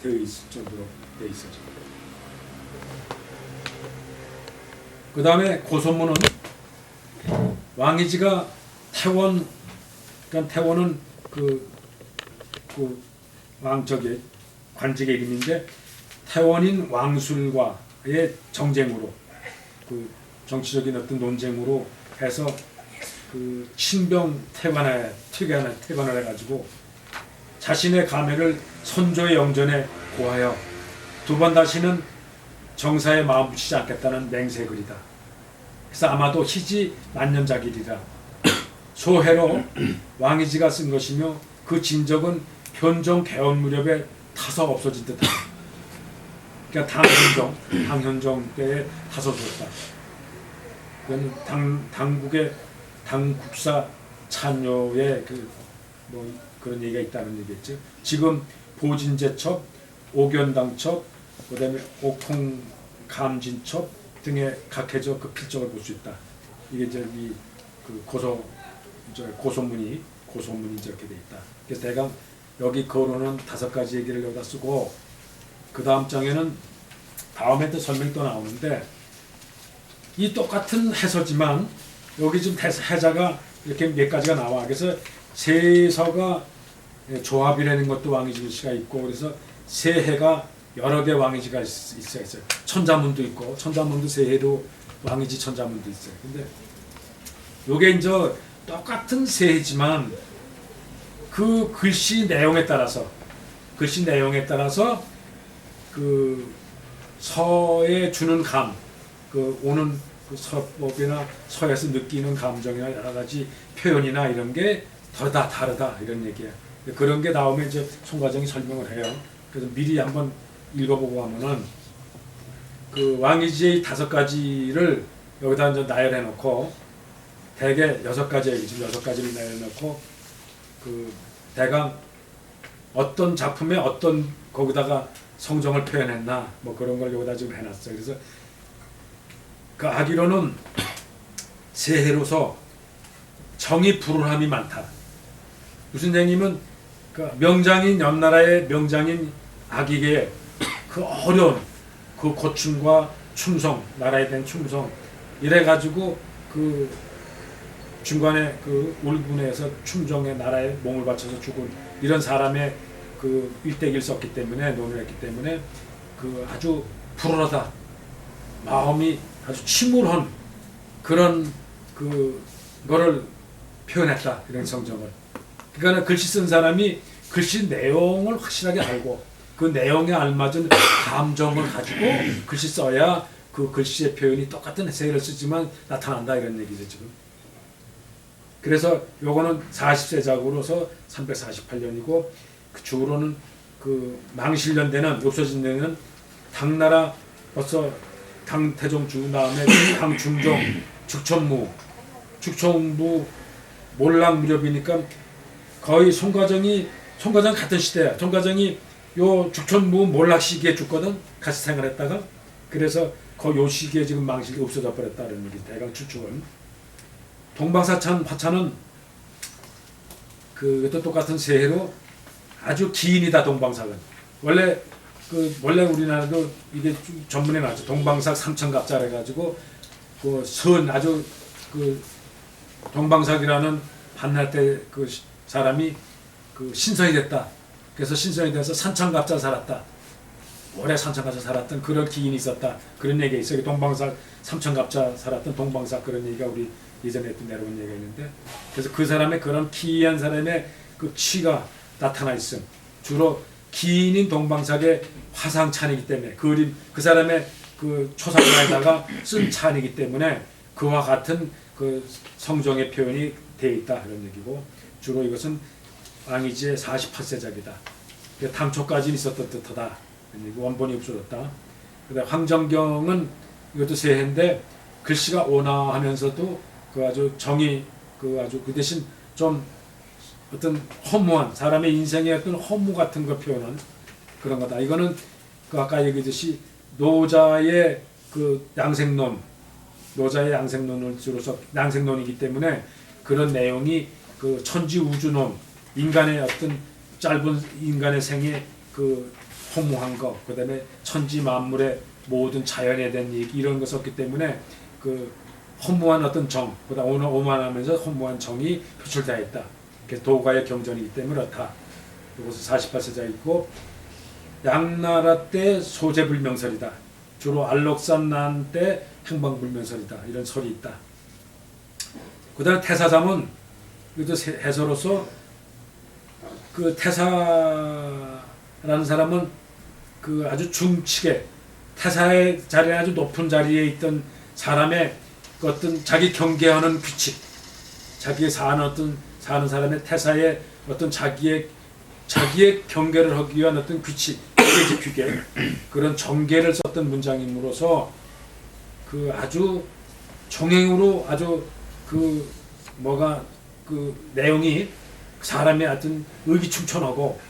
되어 있을 정도로 되어 있었죠. 그 다음에 고소문은 왕이지가 태원, 그러니까 태원은 그 왕적의 관직의 이름인데 태원인 왕술과의 정쟁으로 그 정치적인 어떤 논쟁으로 해서 그 친병 퇴관을 해가지고 자신의 가면을 선조의 영전에 고하여 두 번 다시는 정사에 마음 붙이지 않겠다는 맹세의 글이다. 그래서 아마도 희지 만년작일이라 소해로 왕이지가 쓴 것이며 그 진적은 현종 개헌 무렵에 타서 없어진 듯하다. 그러니까 당현종 때에 타서 줬다. 그건 당국사 찬요의 뭐 그런 얘기가 있다는 얘기겠죠. 지금 보진제첩, 오견당첩, 그다음에 옥통감진첩 등에 각해져 그 필적을 볼 수 있다. 이게 저기 그 고소문이 이렇게 돼 있다. 그래서 대강 여기 거론은 5가지 얘기를 여기다 쓰고 그 다음 장에는 다음에 또 설명이 또 나오는데 이 똑같은 해서지만 여기 지금 해자가 이렇게 몇 가지가 나와. 그래서 세서가 조합이라는 것도 왕이지가 있고 그래서 세해가 여러 개 왕이지가 있어요. 천자문도 있고 천자문도 세해도 왕이지 천자문도 있어요. 근데 요게 이제 똑같은 세해지만 그 글씨 내용에 따라서 그 서에 주는 감, 그 오는 그 서법이나 서에서 느끼는 감정이나 여러 가지 표현이나 이런 게 다르다 이런 얘기야. 그런 게 나오면 이제 송가정이 설명을 해요. 그래서 미리 한번 읽어보고 하면은 그 왕이지의 5가지를 여기다 이제 나열해 놓고 대개 6가지 지금 6가지를 나열해 놓고 그 대강 어떤 작품에 어떤 거기다가 성정을 표현했나 뭐 그런 걸 여기다 지금 해놨어요. 그래서 그 아기로는 세해로서 정이 불운함이 많다. 무슨 얘기냐면 그 명장인 옆나라의 명장인 아기계의 그 어려운 그 고충과 충성, 나라에 대한 충성 이래가지고 그 중간에 그 울분에서 충정에 나라에 몸을 바쳐서 죽은 이런 사람의 그 일대기를 썼기 때문에 논을 했기 때문에 그 아주 불운하다 마음이 아주 침울한 그런 그거를 표현했다 이런 성정을. 그러니까 글씨 쓴 사람이 글씨 내용을 확실하게 알고 그 내용에 알맞은 감정을 가지고 글씨 써야 그 글씨의 표현이 똑같은 세를 쓰지만 나타난다 이런 얘기죠 지금. 그래서 요거는 40세작으로서 348년이고 그 주로는 그 망실년대는 없어진 데는 당나라 벌써 당태종 주 다음에 당중종 죽천무 몰락 무렵이니까 거의 송가정 같은 시대야. 송가정이 요 죽천무 몰락 시기에 죽거든 같이 생활했다가 그래서 거의 요 시기에 지금 망실이 없어져 버렸다는 얘기 대강 추측은. 동방사찬 그것도 똑같은 세해로 아주 기인이다. 동방삭은 원래 우리나라도 이게 전문에 나왔죠. 동방삭 삼천갑자 해가지고 그 선 아주 그 동방삭이라는 한날 때 그 사람이 그 신성이 됐다. 그래서 신성이 돼서 산천갑자 살았다. 오래 산천갑자 살았던 그런 기인이 있었다. 그런 얘기가 있어요. 동방삭 삼천갑자 살았던 동방삭 그런 얘기가 우리 예전에 또 내려온 얘기가 있는데 그래서 그 사람의 그런 기이한 사람의 그 치가 나타나 있음. 주로 기인인 동방삭의 화상 찬이기 때문에 그림 그 사람의 그 초상화에다가 쓴 찬이기 때문에 그와 같은 그 성정의 표현이 되어 있다 이런 얘기고 주로 이것은 왕이지의 48세작이다. 당초까지는 있었던 듯하다. 원본이 없어졌다. 그다음 황정경은 이것도 세해인데 글씨가 온화하면서도 그 아주 정이 그 아주 그 대신 좀 어떤 허무한 사람의 인생의 어떤 허무 같은 거 표현한 그런 거다. 이거는 그 아까 얘기했듯이 노자의 그 양생론을 주로서 양생론이기 때문에 그런 내용이 그 천지우주론 인간의 어떤 짧은 인간의 생의 그 허무한 거, 그다음에 천지 만물의 모든 자연에 대한 얘기 이런 거 썼기 때문에 그 허무한 어떤 정, 그다음 오만하면서 허무한 정이 표출되어 있다. 도가의 경전이기 때문에 그렇다. 이것은 48세자 있고 양나라 때 소재불명설이다. 주로 알록산 난 때 행방불명설이다. 이런 설이 있다. 그다음 태사자문 이것도 해설로서 그 태사라는 사람은 그 아주 중측에 태사의 자리에 아주 높은 자리에 있던 사람의 그 어떤 자기 경계하는 규칙, 자기 사는 사람의 태사의 어떤 자기의 경계를 하기 위한 어떤 규칙, 규계 그런 정계를 썼던 문장임으로써 그 아주 정행으로 아주 그 뭐가 그 내용이 사람의 어떤 의기충천하고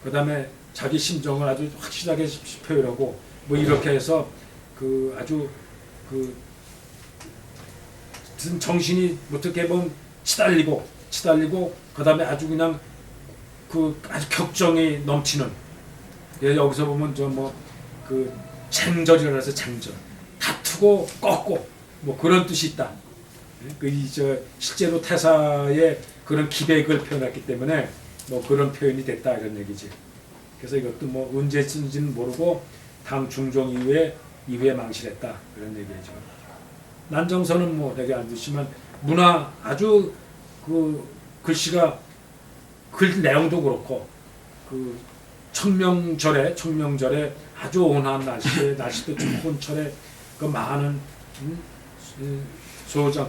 그 다음에 자기 심정을 아주 확실하게 표현하고 뭐 이렇게 해서 그 아주 그 정신이 어떻게 보면 치달리고 그 다음에 아주 그냥 그 아주 격정이 넘치는 여기서 보면 저 뭐 그 쟁절이라 해서 쟁절 다투고 꺾고 뭐 그런 뜻이 있다. 저 실제로 태사의 그런 기백을 표현했기 때문에 뭐 그런 표현이 됐다 이런 얘기지. 그래서 이것도 뭐 언제 쓴지는 모르고 당 중종 이후에 망실했다 그런 얘기죠. 난정서는 뭐 되게 안 듣지만 문화 아주 그 글씨가 글 내용도 그렇고 그 청명절에 아주 온화한 날씨도 좀 혼철에 그 많은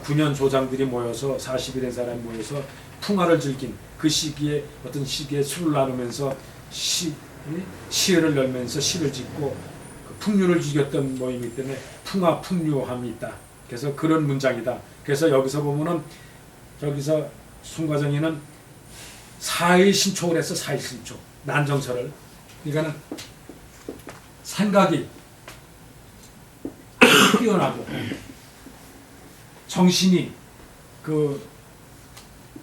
군현 소장들이 모여서 40일의 사람이 모여서 풍화를 즐긴 그 시기에 어떤 시기에 술을 나누면서 시를 열면서 시를 짓고 그 풍류를 즐겼던 모임이기 때문에 풍류함이 있다. 그래서 그런 문장이다. 그래서 여기서 보면은 저기서 순과정이는 사일신촉을 했어. 사일신촉 난정서를. 그러니까는 생각이 뛰어나고 정신이 그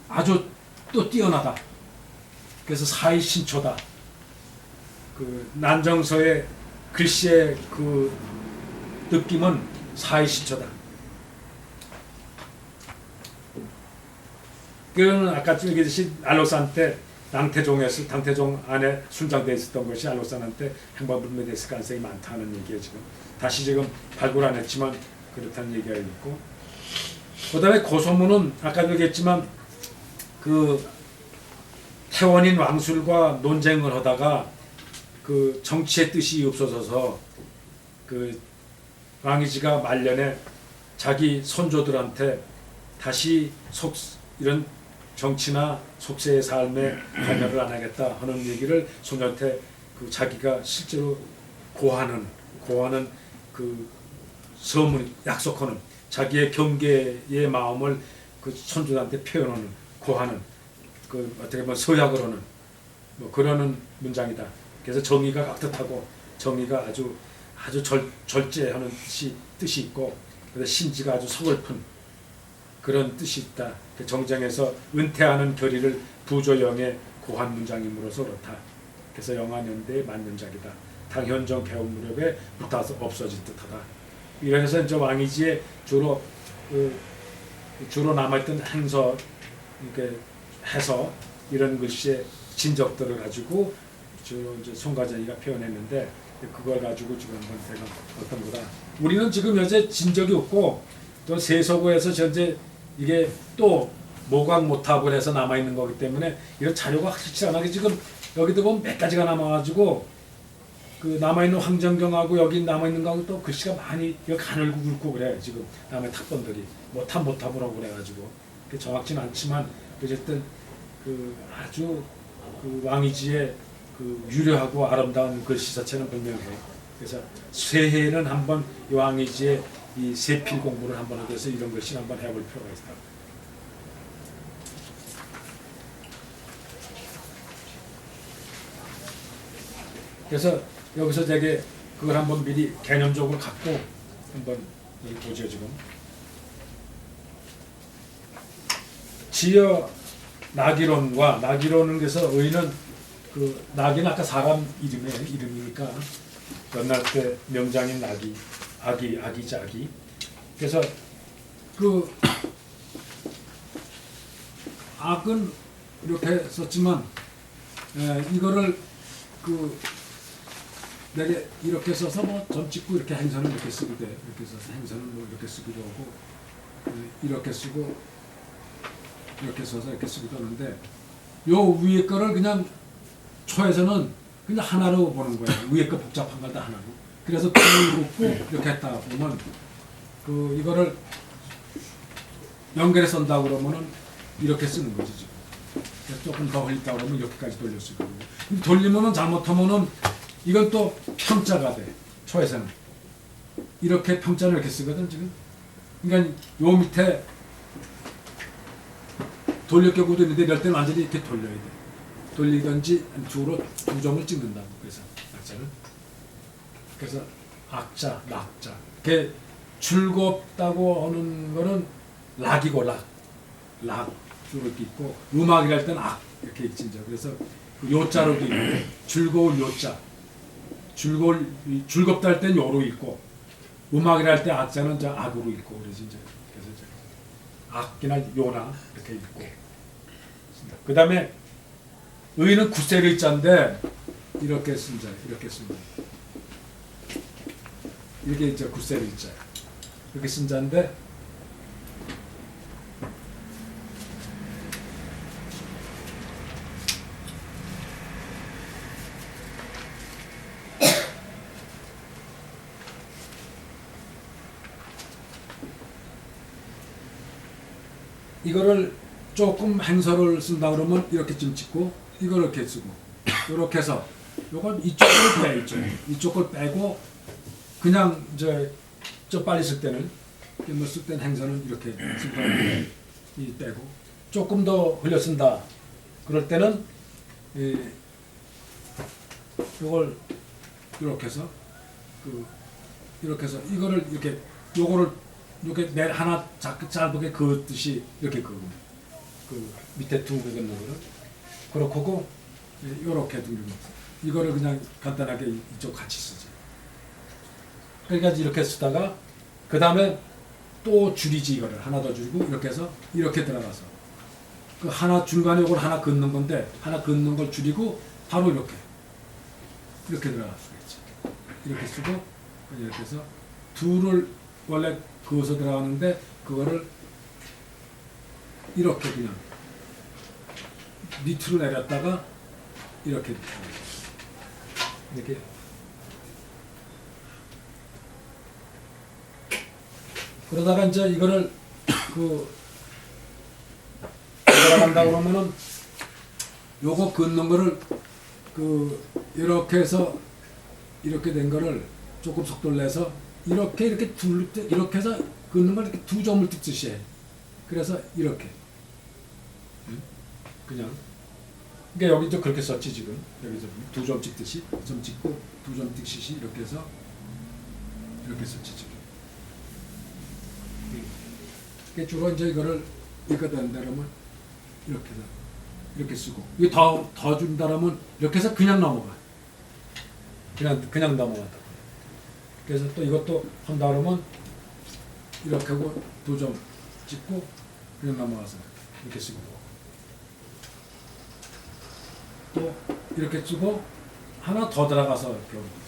아주 또 뛰어나다. 그래서 사일신초다. 그 난정서의 글씨의 그 느낌은 사일신초다. 그는 아까 얘기했듯이 알록산 때 당태종 안에 순장되어 있었던 것이 알록산한테 행방불명이 됐을 가능성이 많다는 얘기예요. 지금 발굴 안 했지만 그렇다는 얘기가 있고, 그 다음에 고소문은 아까 얘기했지만 그 태원인 왕술과 논쟁을 하다가 그 정치의 뜻이 없어져서 그 왕이지가 말년에 자기 손조들한테 다시 이런 정치나 속세의 삶에 관여를 안 하겠다 하는 얘기를 손한테 그 자기가 실제로 고하는 그 서문 약속하는 자기의 경계의 마음을 그 손주한테 표현하는 고하는 그 어떻게 보면 서약을 하는 뭐 그러는 문장이다. 그래서 정의가 깍듯하고 정의가 아주 절제하는 뜻이 있고 그래서 신지가 아주 서글픈 그런 뜻이 있다. 정쟁에서 은퇴하는 결의를 부조영의 고한 문장임으로써 그렇다. 그래서 영한연대의 만년작이다. 당현정 개업 무렵에 붙어서 없어질 듯하다. 이래서 이제 왕이지에 주로 남아있던 행서 이렇게 해서 이런 글씨의 진적들을 가지고 주로 이제 송가전이가 표현했는데 그걸 가지고 지금 한번 제가 어떤 거다. 우리는 지금 현재 진적이 없고 또 세서구에서 현재 이게 또 모각모탑을 해서 남아있는 거기 때문에 이런 자료가 확실하게 지금 여기도 보면 몇 가지가 남아가지고 그 남아있는 황정경하고 여기 남아있는 거하고 또 글씨가 많이 가늘고 굵고 그래. 지금 남의 탑본들이 모탑으로 그래가지고 정확치는 않지만 어쨌든 그 아주 그 왕이지의 그 유려하고 아름다운 글씨 자체는 분명해. 그래서 새해에는 한번 이 왕이지의 이 세필 공부를 한번 하기 위해서 이런 글씨를 한번 해볼 필요가 있다. 그래서 여기서 되게 그걸 한번 미리 개념적으로 갖고 한번 보죠. 지금 지어 낙이론과 낙이론은 그래서 의는 그 낙이는 아까 사람 이름이니까 옛날 때 명장인 낙이 아기자 아기. 그래서 그 악은 이렇게 썼지만 이거를 그 내가 이렇게 써서 뭐 점 찍고 이렇게 행선을 이렇게 쓰기도 해. 이렇게 써서 행선을 뭐 이렇게 쓰기도 하고 이렇게 쓰고 이렇게 써서 이렇게 쓰기도 하는데 요 위에 거를 그냥 초에서는 그냥 하나로 보는 거예요. 위에 거 복잡한 걸 다 하나로. 그래서 둘을 묶고 이렇게 했다 보면 그 이거를 연결해 쓴다 그러면은 이렇게 쓰는 거지 지금. 조금 더 흘렸다 그러면 이렇게까지 돌려 쓰고. 돌리면은 잘못하면은 이건 또 평자가 돼. 초에서는 이렇게 평자를 이렇게 쓰거든 지금. 그러니까 요 밑에 돌려껴고도 있는데 이럴 때는 완전히 이렇게 돌려야 돼. 돌리든지 주로 두 점을 찍는다고. 그래서 악자는 그래서 악자, 낙자. 그게 즐겁다고 하는 거는 락이고 락 주로 이렇게 있고 음악이랄 때는 악 이렇게 있지 이제. 그래서 그 요자로도 있고 즐거울 요자. 즐겁다 할 땐 요로 있고 음악이라 할 때 악자는 저 악으로 있고 그래서 이제 악이나 요나 이렇게 있고. 그 다음에 의는 구세의 자인데 이렇게 쓴 자, 이렇게 쓴 자. 이게 이제 구세의 자. 이렇게 쓴 자인데 이거를 조금 행서를 쓴다 그러면 이렇게 좀 찍고 이걸 이렇게 쓰고 이렇게 해서 요건 이쪽을 빼 이쪽을 빼고 그냥 이제 좀 빨리 쓸 때는 뭐 쓸 때는 행서는 이렇게 쓴다 이 빼고 조금 더 흘려 쓴다 그럴 때는 요걸 이렇게 해서 이렇게 해서 이거를 이렇게 요거를 이렇게 내 하나 짧게 그듯이 이렇게 그으면 그 밑에 둥근 거를 그렇고 요렇게 둥근 이거를 그냥 간단하게 이쪽 같이 쓰지. 그러니까 이렇게 쓰다가 그 다음에 또 줄이지 이거를 하나 더 줄이고 이렇게 해서 이렇게 들어가서 그 하나 중간에 이걸 하나 긋는 건데 하나 긋는 걸 줄이고 바로 이렇게 들어갈 수가 있지. 이렇게 쓰고 이렇게 해서 둘을 원래 그어서 들어가는데 그거를 이렇게 그냥 밑으로 내렸다가 이렇게 그러다가 이제 이거를 들어간다 그러면은 요거 긋는 거를 이렇게 해서 이렇게 된 거를 조금 속도를 내서 이렇게 이렇게 해서 긋는 걸 이렇게 두 점을 찍듯이 해. 그래서 이렇게 그냥 그러니까 여기도 그렇게 썼지 지금 여기서 두 점 찍듯이 점 찍고 두 점 찍듯이 이렇게 해서 이렇게 썼지 지금. 그게 주로 이제 이거를 이거 된다 그러면 이렇게 해서 이렇게 쓰고 이게 더 준다 그러면 이렇게 해서 그냥 넘어가. 그냥 넘어간다. 그래서 또 이것도 한다 그러면 이렇게 하고 두 점 찍고 그냥 넘어가서 이렇게 쓰고 또 이렇게 쓰고 하나 더 들어가서 이렇게 쓰고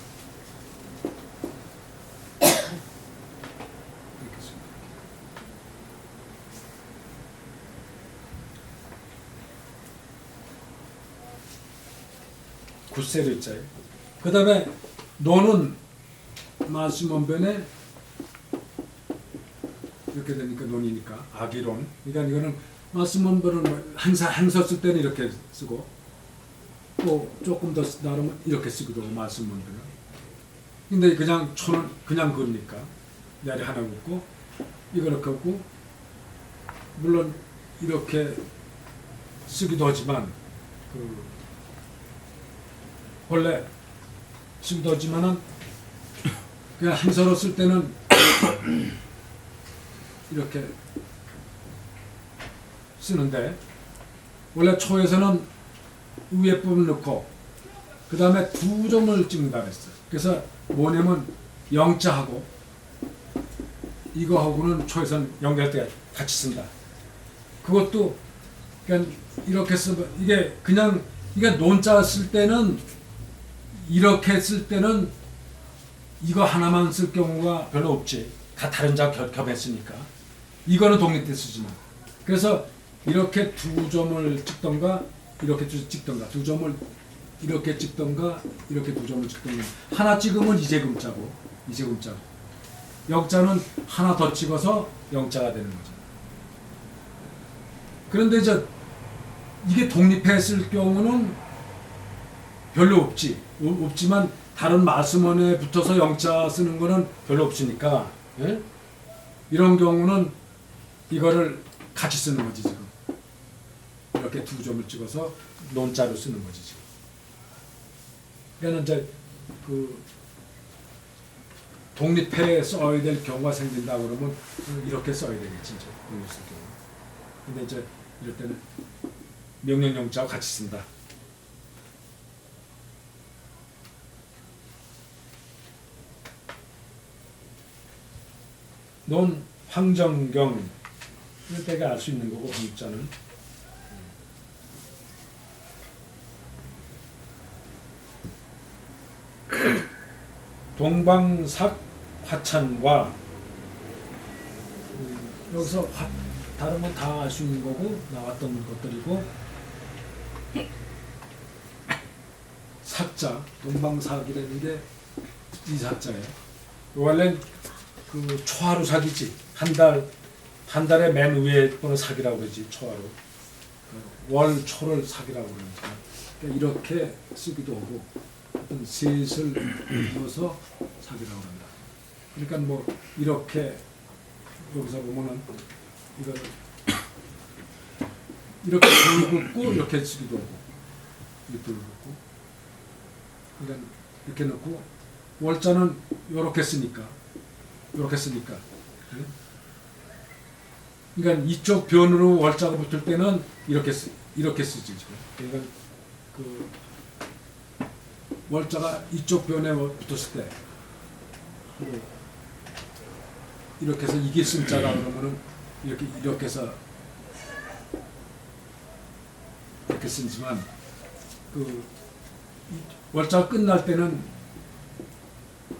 굿세를 있자요. 그 다음에 노는 마시몬변에 이렇게 되니까 논이니까 아기론. 그러니까 이거는 마시몬변은 행서 쓸 때는 이렇게 쓰고 또 조금 더 쓰다 그러면 이렇게 쓰기도 하고 마시몬변은. 근데 그냥 초는 그냥 그으니까 내리 하나 긋고 이거를 긋고 물론 이렇게 쓰기도 하지만 원래 쓰기도 하지만은 그냥 행서로 쓸 때는 이렇게 쓰는데 원래 초에서는 위에 부분 넣고 그 다음에 두 점을 찍는다 그랬어요. 그래서 뭐냐면 영자하고 이거하고는 초에선 연결할 때 같이 쓴다. 그것도 그러니까 이렇게 쓰면 이게 그냥 이게 논자 쓸 때는 이렇게 쓸 때는 이거 하나만 쓸 경우가 별로 없지. 다 다른 자 겹했으니까. 이거는 독립돼 쓰지만. 그래서 이렇게 두 점을 찍던가 이렇게 찍던가 두 점을 이렇게 찍던가 이렇게 두 점을 찍던가 하나 찍으면 이재금자고 이재금자고 영자는 하나 더 찍어서 영자가 되는 거죠. 그런데 이게 독립했을 경우는 별로 없지만 다른 말씀원에 붙어서 영자 쓰는 거는 별로 없으니까 예? 이런 경우는 이거를 같이 쓰는 거지 지금. 이렇게 두 점을 찍어서 논자로 쓰는 거지 지금. 그러니까 이제 그 독립해 써야 될 경우가 생긴다 그러면 이렇게 써야 되겠지 이제 독립 쓸 경우. 근데 이제 이럴 때는 명령영자와 같이 쓴다. 논 황정경 이럴 때가 알 수 있는 거고 문자는 동방삭 화찬과 여기서 다른 건 다 알 수 있는 거고 나왔던 것들이고 삭자 동방삭이라는 게 이 삭자예요. 원래는 그 초하루 삭이지 한 달에 맨 위에 거는 삭이라고 그러지 초하루 월 초를 삭이라고 그러니까 이렇게 쓰기도 하고 어떤 셋을 넣어서 삭이라고 한다. 그러니까 뭐 이렇게 여기서 보면은 이거 이렇게 돌긋고 이렇게 쓰기도 하고 이렇게 돌긋고 그러니까 이렇게 넣고 월자는 이렇게 쓰니까 그러니까 이쪽 변으로 월자가 붙을 때는 이렇게 쓰지 그러니까 그 월자가 이쪽 변에 붙었을 때 이렇게 해서 이게 쓴자라 그러면은 이렇게 해서 이렇게 쓰지만 그 월자가 끝날 때는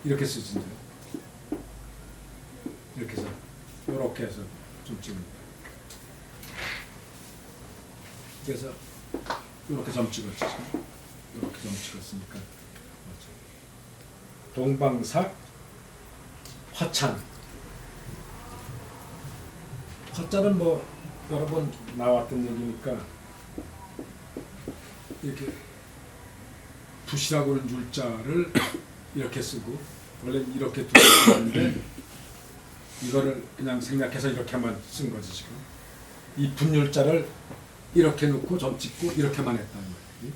이렇게 쓰지 이렇게 해서 이렇게 해서 좀 찍습니다. 그래서 이렇게 점 찍었지 이렇게 점 찍었으니까 동방삭 화찬 화자는 뭐 여러 번 나왔던 얘기니까 이렇게 붓이라고 하는 율자를 이렇게 쓰고 원래 이렇게 두고 있는데 이거를 그냥 생략해서 이렇게만 쓴 거지 지금. 이 분율자를 이렇게 놓고 점 찍고 이렇게만 했다는 거예요.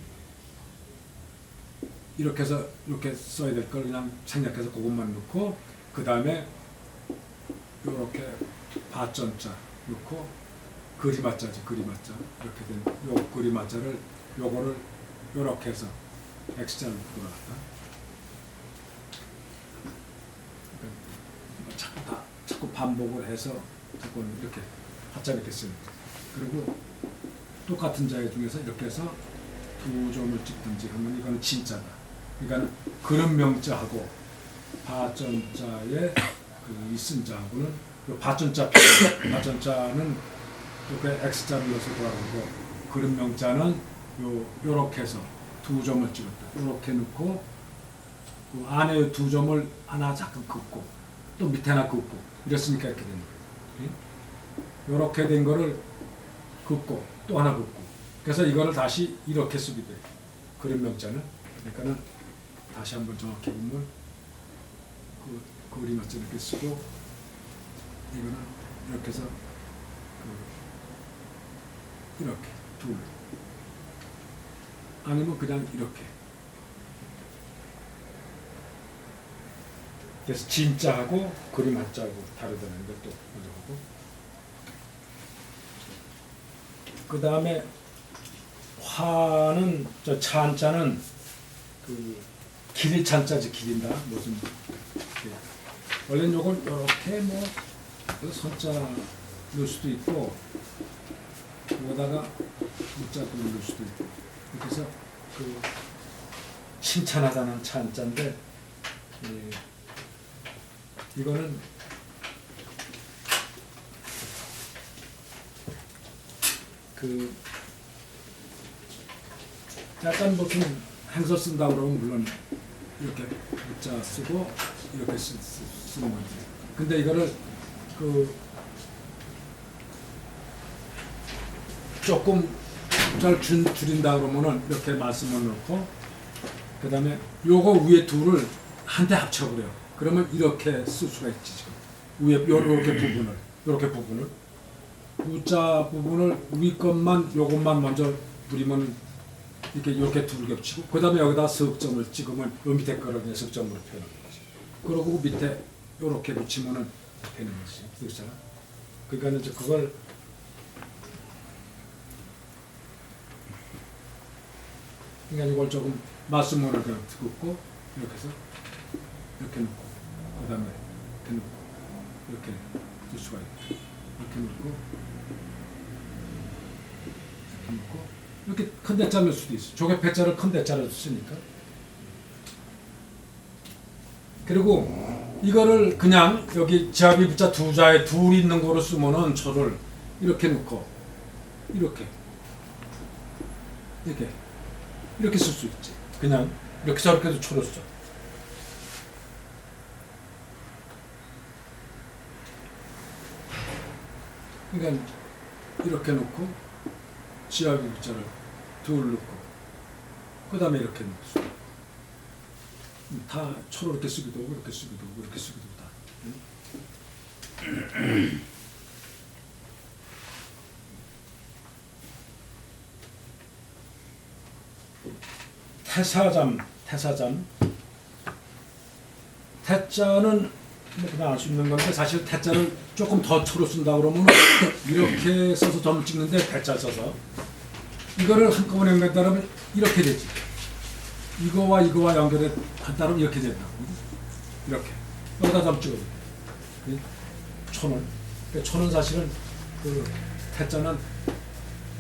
이렇게 해서 이렇게 써야 될 걸 그냥 생략해서 그것만 넣고 그 다음에 이렇게 바전자 넣고 그리마자지 그리마자 이렇게 된 요 그리마자를 요거를 이렇게 해서 X자를 들어갔다. 자꾸 반복을 해서 자꾸 이렇게 하자 이렇게 씁니다. 그리고 똑같은 자의 중에서 이렇게 해서 두 점을 찍든지 하면 이거는 진짜다. 그러니까 그릇명자하고 바전자의 그 이쓴자하고는 바전자는 이렇게 X자를 넣어서 돌아가고 그릇명자는 요렇게 해서 두 점을 찍었다. 요렇게 넣고 그 안에 두 점을 하나 잠깐 긋고 또 밑에 하나 긋고 이랬으니까 이렇게 되는 거예요. 요렇게 된 거를 긋고 또 하나 긋고 그래서 이거를 다시 이렇게 쓰게 돼요. 그릇명자는 그러니까는 다시 한번 정확히 보면 그 그림자를 이렇게 쓰고 이거는 이렇게 해서 이렇게 둘 아니면 그냥 이렇게 그래서 진자하고 그림 한자하고 다르다는 것도 먼저 보고 그 다음에 화는 차 한자는 그 길이 찬자지 기린다 무슨 예. 원래는 요걸 이렇게 뭐 선자 넣을 수도 있고 여기다가 문자도 넣을 수도 있고 이렇게 해서 그 칭찬하다는 찬자인데 예. 이거는 그 약간 보통 행서 쓴다 그러면 물론 이렇게 문자 쓰고 이렇게 쓰는 거지. 근데 이거를 그 조금 잘 줄인다 그러면은 이렇게 말씀을 넣고 그 다음에 요거 위에 둘을 한데 합쳐버려요. 그러면 이렇게 쓸 수가 있지 지금 위에 요렇게 부분을 우자 부분을 위 것만 요것만 먼저 부리면 이렇게 둘 겹치고 그 다음에 여기다 석점을 찍으면 요 밑에 거를 그냥 석점으로 표현하는 거지. 그러고 밑에 요렇게 붙이면은 되는 거지. 그렇잖아. 그러니까 이제 그걸 그러니까 이걸 조금 맞춤으로 그냥 긋고 이렇게 해서 이렇게 놓고 그 다음에 이렇게 놓고 이렇게 둘 수가 있고 이렇게 놓고 이렇게 놓고 이렇게 큰 대자 넣을 수도 있어. 조개 패자를 큰 대자로 쓰니까. 그리고 이거를 그냥 여기 지압이 붙자 두 자에 둘 있는 거로 쓰면은 초를 이렇게 놓고 이렇게 쓸 수 있지. 그냥 이렇게 저렇게도 초를 써. 그러니까 이렇게 놓고 지압이 붙자를 둘 넣고 그 다음에 이렇게 넣고 다 초로 이렇게 쓰기도 하고 이렇게 쓰기도 하고 이렇게 쓰기도 하고 다. 태사잠 태자는 뭐 그냥 알 수 있는 건데 사실 태자를 조금 더 초로 쓴다 그러면 이렇게 써서 점 찍는데 태자 써서 이거를 한꺼번에 연결하면 이렇게 되지. 이거와 연결한다면 이렇게 된다. 이렇게 여기다 점 찍어도 돼. 초는 초는 사실은 그 태자는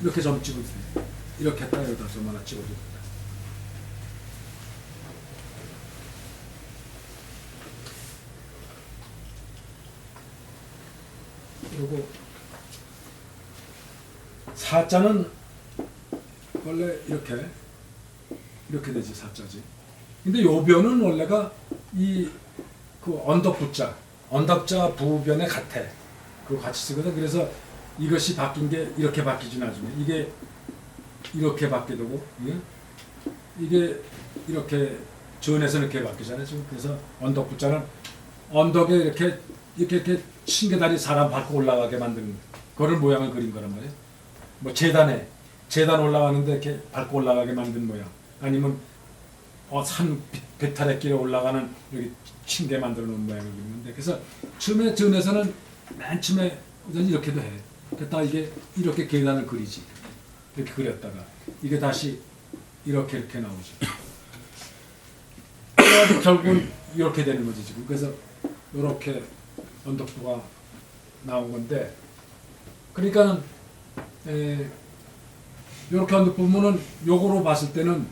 이렇게 점 찍어도 돼. 이렇게 했다 여기다 점 하나 찍어도 돼. 그리고 사자는 원래 이렇게 되지 사자지. 근데 요변은 원래가 이 그 언덕자 부변에 같아. 그거 같이 쓰거든. 그래서 이것이 바뀐 게 이렇게 바뀌지 나중에 이게 이렇게 바뀌게 되고 이게 이렇게 전에서 이렇게 바뀌잖아요. 지금 그래서 언덕부자는 언덕에 이렇게 층계다리 사람 밟고 올라가게 만드는 그런 모양을 그린 거란 말이에요. 뭐 재단 올라가는데 이렇게 밟고 올라가게 만든 모양. 아니면 산 배탈의길에 올라가는 여기 층계 만들어 놓은 모양을 그리는데 그래서 처음에 전에서는 맨 처음에 이렇게도 해. 그랬다가 이게 이렇게 계단을 그리지. 이렇게 그렸다가 이게 다시 이렇게 나오지. 그래가지고 결국은 이렇게 되는 거지 지금. 그래서 이렇게 언덕부가 나온 건데 그러니까는 이렇게 언덕 보면은 요거로 봤을 때는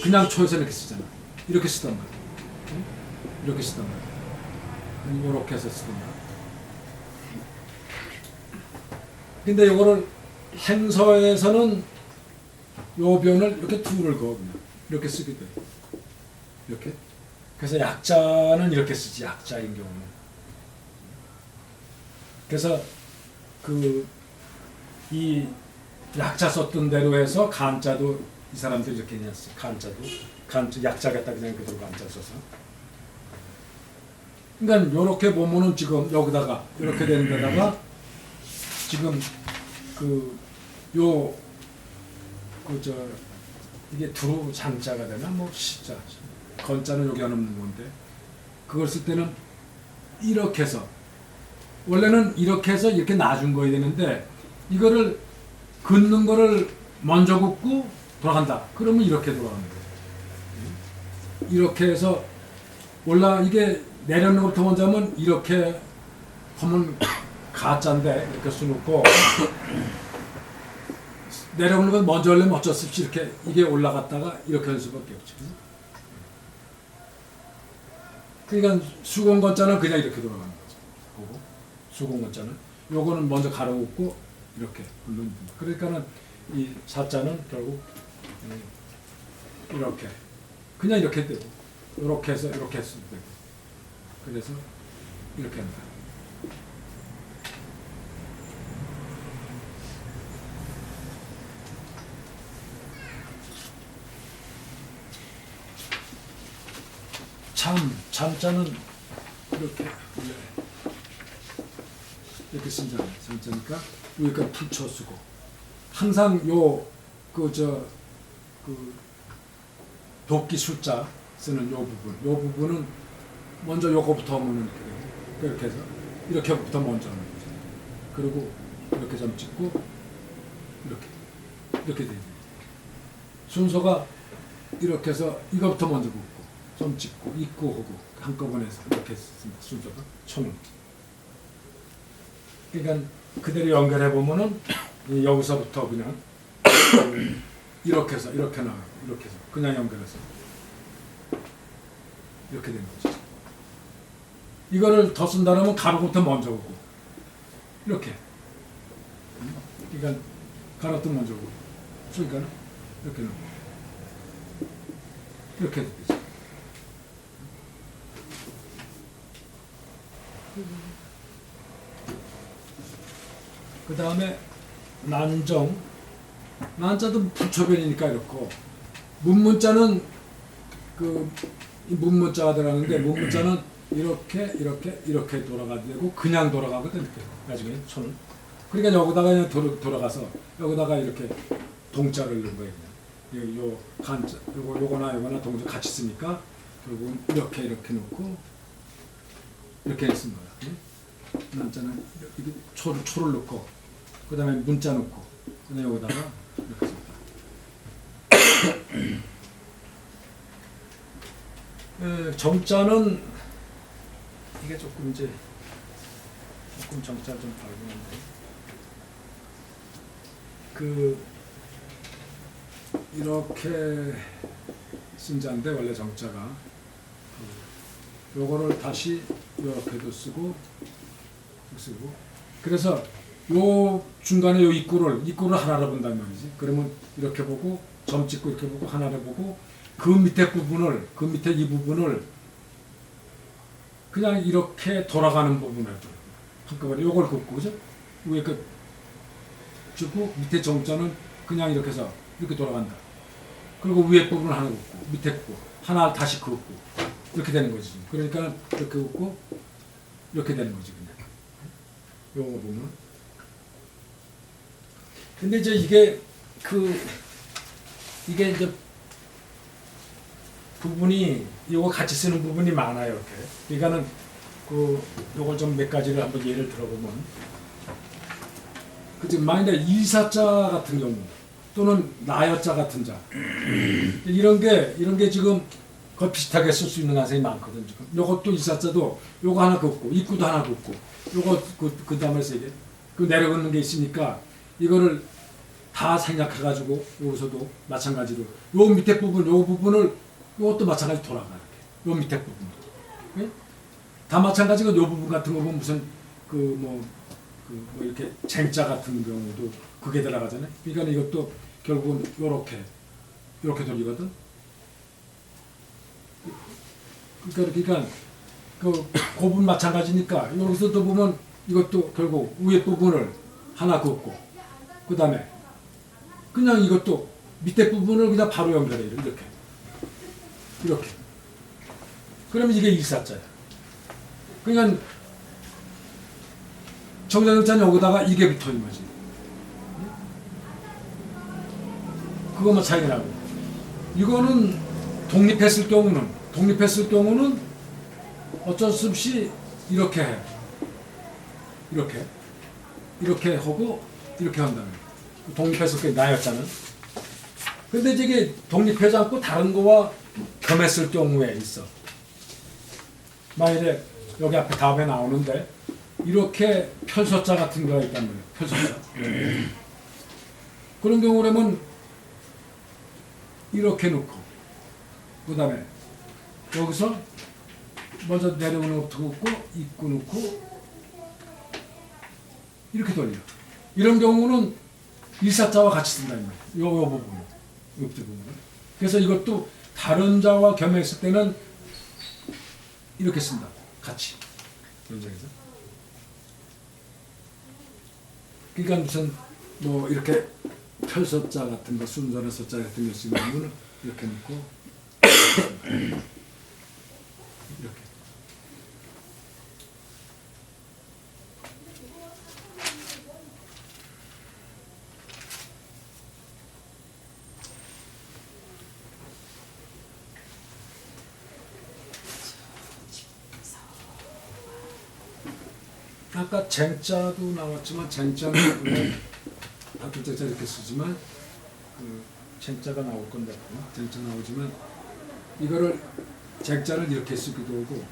그냥 초에서 이렇게 쓰잖아. 이렇게 쓰던 거. 이렇게 쓰던 거. 이렇게 해서 쓰던 거. 근데 요거를 행서에서는 요 변을 이렇게 둘을 그어 그냥 이렇게 쓰게 돼. 이렇게. 그래서 약자는 이렇게 쓰지. 약자인 경우는. 그래서 이 약자 썼던 대로 해서 간자도 이 사람들이 이렇게 했어. 간자 약자겠다 그냥 그대로 간자 써서. 그러니까 요렇게 보면은 지금 여기다가 이렇게 되는 데다가 지금 이게 두루 장자가 되나 뭐 시자 건자는 여기 안 없는 건데 그걸 쓸 때는 이렇게 해서 원래는 이렇게 해서 이렇게 놔준 거야 되는데 이거를 긋는 거를 먼저 긋고 돌아간다. 그러면 이렇게 돌아가는 거예요. 이렇게 해서 이게 내려오는 것부터 먼저 하면 이렇게 하면 가짜인데 이렇게 써놓고 내려오는 건 먼저 하려면 어쩔 수 없이 이렇게 이게 올라갔다가 이렇게 할 수밖에 없죠. 그러니까 수공건자는 그냥 이렇게 돌아가는 거죠. 보고 수공건자는 요거는 먼저 가로웃고 이렇게 그러니까는 이 사자는 결국 이렇게 그냥 이렇게 되고 이렇게 해서 이렇게 했으면 되고 그래서 이렇게 한다. 참자는 이렇게 쓴잖아요. 참자니까 여기까지 붙여 쓰고 항상 도끼 숫자 쓰는 요 부분은 먼저 요거부터 하면 이렇게 해서 이렇게부터 먼저 하는 거죠. 그리고 이렇게 점 찍고 이렇게 되죠. 순서가 이렇게 해서 이거부터 먼저 긋고 점 찍고 입고 하고 한꺼번에 이렇게 했습니다. 순서가 총은. 그러니까 그대로 연결해 보면은 여기서부터 그냥 이렇게 해서 이렇게 나와요. 이렇게 해서 그냥 연결해서 이렇게 되는 거죠. 이거를 더 쓴다면 가로부터 먼저 오고 이렇게. 그러니까 가로부터 먼저 오고 그러니까 이렇게 나오고 이렇게 되죠. 그 다음에 난정, 난자도 부초변이니까 이렇고 문문자는 이 문문자가 들어가는데 문문자는 이렇게 돌아가도 되고 그냥 돌아가거든 이렇게 나중에 손을. 그러니까 여기다가 그냥 돌아가서 여기다가 이렇게 동자를 넣은 거예요. 그냥 요 간자, 요거나 동자 같이 쓰니까 결국은 이렇게 놓고 이렇게 쓰는 거야. 난자는 이렇게 초를 넣고 그 다음에 문자 넣고 그 다음에 여기다가 이렇게 씁니다. 정자는 이게 조금 정자 좀 밝은데 이렇게 쓴 자인데 원래 정자가 요거를 다시 이렇게도 쓰고 그래서 요 중간에 요 입구를 하나로 본단 말이지. 그러면 이렇게 보고 점 찍고 이렇게 보고 하나를 보고 그 밑에 이 부분을 그냥 이렇게 돌아가는 부분을 한꺼번에 요걸 긋고 그죠? 위에 긋고 밑에 정자는 그냥 이렇게 해서 이렇게 돌아간다. 그리고 위에 부분을 하나 긋고 밑에 긋고 하나 다시 긋고 이렇게 되는 거지. 그러니까 이렇게 긋고 이렇게 되는 거지 그냥. 요거 보면. 근데 이제 이게 이제 부분이 요거 같이 쓰는 부분이 많아요 이렇게. 그러니까는 요걸 좀 몇 가지를 한번 예를 들어보면 만약에 이사자 같은 경우 또는 나여자 같은 자 이런 게 지금 그 비슷하게 쓸 수 있는 가상이 많거든 지금. 요것도 이사자도 요거 하나 긋고 입구도 하나 긋고 요거 그 다음에 세 개 내려가는 게 있으니까 이거를 다 생략해가지고 여기서도 마찬가지로 요 밑에 부분 요 부분을 요것도 마찬가지 돌아가 이렇게 요 밑에 부분 예? 다 마찬가지고 요 부분 같은 거 보면 무슨 뭐 이렇게 쟁자 같은 경우도 그게 들어가잖아요. 그러니까 이것도 결국은 요렇게 돌리거든. 그러니까 그 부분 마찬가지니까 여기서도 보면 이것도 결국 위에 부분을 하나 긋고 그 다음에 그냥 이것도 밑에 부분을 그냥 바로 연결해요. 이렇게. 그러면 이게 일사자야. 그러니까 정자는 여기다가 이게 붙어 있는 거지. 그것만 차이가 나고. 이거는 독립했을 경우는 어쩔 수 없이 이렇게 해. 이렇게 하고 이렇게 한다는 거야. 독립했을 때 나였잖아. 근데 이게 독립하지 않고 다른 거와 겸했을 경우에 있어. 만일에 여기 앞에 다음에 나오는데 이렇게 펼소자 같은 거가 있단 말이에요. 펼소자. 그런 경우라면 이렇게 놓고 그 다음에 여기서 먼저 내려오는 것부터 긋고 입구 놓고 이렇게 돌려. 이런 경우는 일사자와 같이 쓴다 이 말이에요. 요 부분, 요 부분. 그래서 이것도 다른 자와 겸했을 때는 이렇게 쓴다. 같이. 연장해서. 그러니까 무슨 뭐 이렇게 펼소자 같은 거, 순전한 소자 같은 거 쓰면 이렇게 놓고 이렇게. 아까 쟁자도 나왔지만 쟁자는 원래 바꿀 자 이렇게 쓰지만 그 쟁자가 나올 건데 쟁자 나오지만 이거를 쟁자를 이렇게 쓰기도 하고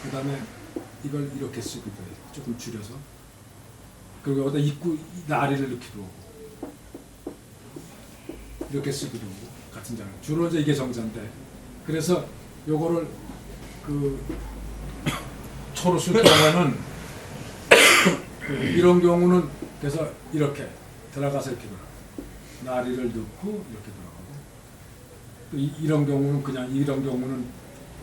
그 다음에 이걸 이렇게 쓰기도 해요. 조금 줄여서 그리고 여기다 입구 나리를 넣기도 하고 이렇게 쓰기도 하고 같은 장르 주로 이제 이게 정자인데 그래서 요거를 그 초로 쓸 경우에는 이런 경우는 그래서 이렇게 들어가서 이렇게 돌아가고 나리를 넣고 이렇게 돌아가고 또 이런 경우는 그냥 이런 경우는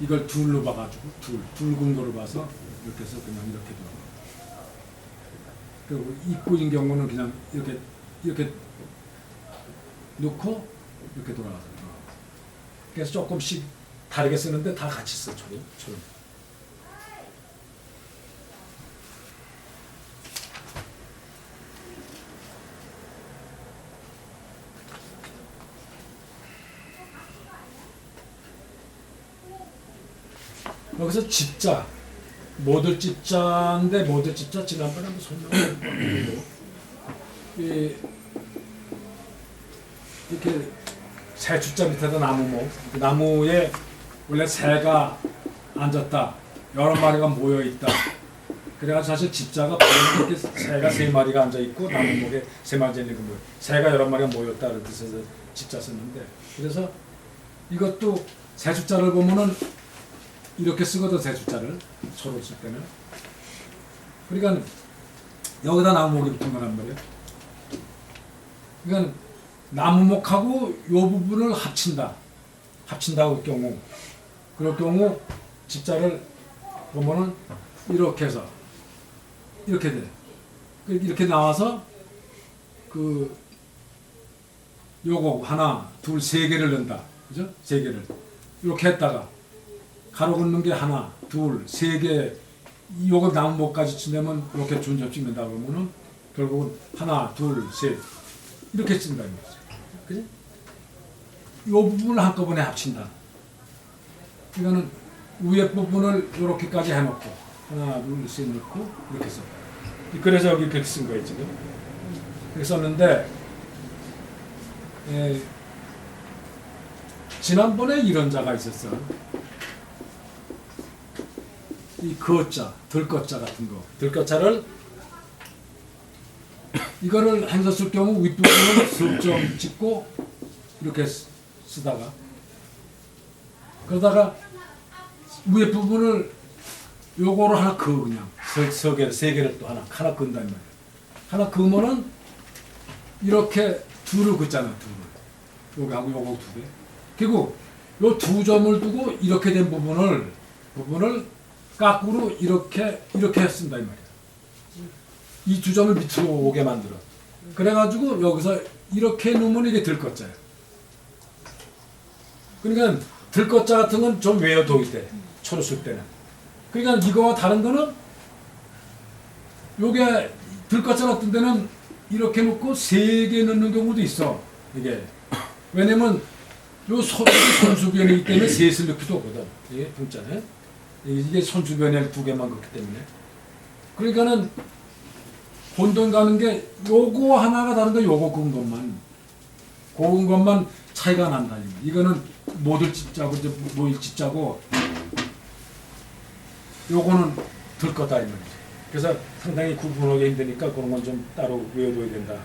이걸 둘로 봐가지고 둘 근거로 봐서 이렇게 해서 그냥 이렇게 돌아가고 그리고 입구인 경우는 그냥 이렇게 넣고 이렇게 돌아가서 그래서 조금씩 다르게 쓰는데 다 같이 써 초로. 여기서 집자, 모들 집자인데 모들 집자 지난번에 한번 설명했고 이렇게 새 주자 밑에다 나무목, 나무에 원래 새가 앉았다, 여러 마리가 모여 있다. 그래가지고 사실 집자가 이렇게 새가 세 마리가 앉아 있고 나무목에 세 마리 있는 거 새가 여러 마리가 모였다 그런 뜻에서 집자 썼는데 그래서 이것도 새 주자를 보면은 이렇게 쓰거든 새 주자를 서로 쓸 때는 그러니까 여기다 나무목이 붙은 거란 말이에요. 그러니까 나무목하고 요 부분을 합친다고 경우 그럴 경우 집자를 보면은 이렇게 해서 이렇게 돼. 이렇게 나와서 그 요거 하나 둘 세 개를 넣는다. 그죠? 세 개를 이렇게 했다가 가로 긋는 게 하나, 둘, 세 개, 요거 나무목까지 치려면 이렇게 준접 찍는다 그러면은 결국은 하나, 둘, 셋 이렇게 쓴다는 거죠. 그지? 요 부분을 한꺼번에 합친다. 이거는 위에 부분을 이렇게까지 해놓고 하나, 둘, 셋 넣고 이렇게 써. 그래서 여기 이렇게 쓴 거예요 지금. 이렇게 썼는데 지난번에 이런 자가 있었어. 이 거자, 들거자 같은 거, 들거자를 이거를 행서 쓸 경우 윗부분은 습점 찍고 이렇게 쓰다가 그러다가 위에 부분을 요거를 하나 그어 그냥 세 개를 또 하나 그은다 이 말이야. 하나 그으면은 이렇게 둘을 긋잖아 둘을 여기 하고 요거 두 개. 그리고 요 두 점을 두고 이렇게 된 부분을 거꾸로 이렇게 쓴다 이 말이야. 이 두 점을 밑으로 오게 만들어. 그래가지고 여기서 이렇게 놓으면 이게 들것자야. 그러니까 들것자 같은 건 좀 외워둬야 돼. 초로 쓸 때는. 그러니까 이거와 다른 거는 요게 들것자 같은 데는 이렇게 놓고 세 개 넣는 경우도 있어. 이게 왜냐면 요 손수변이기 때문에 셋을 넣기도 하거든. 이게 분자네. 이게 손주변에 두 개만 그렇기 때문에 그러니까는 혼돈 가는 게 요거 하나가 다른데 요거 그은 것만 차이가 난다. 이거는 모들 집자고 이제 모일 집자고 요거는 들 거다 이 말이죠. 그래서 상당히 구분하기 힘드니까 그런 건 좀 따로 외워둬야 된다.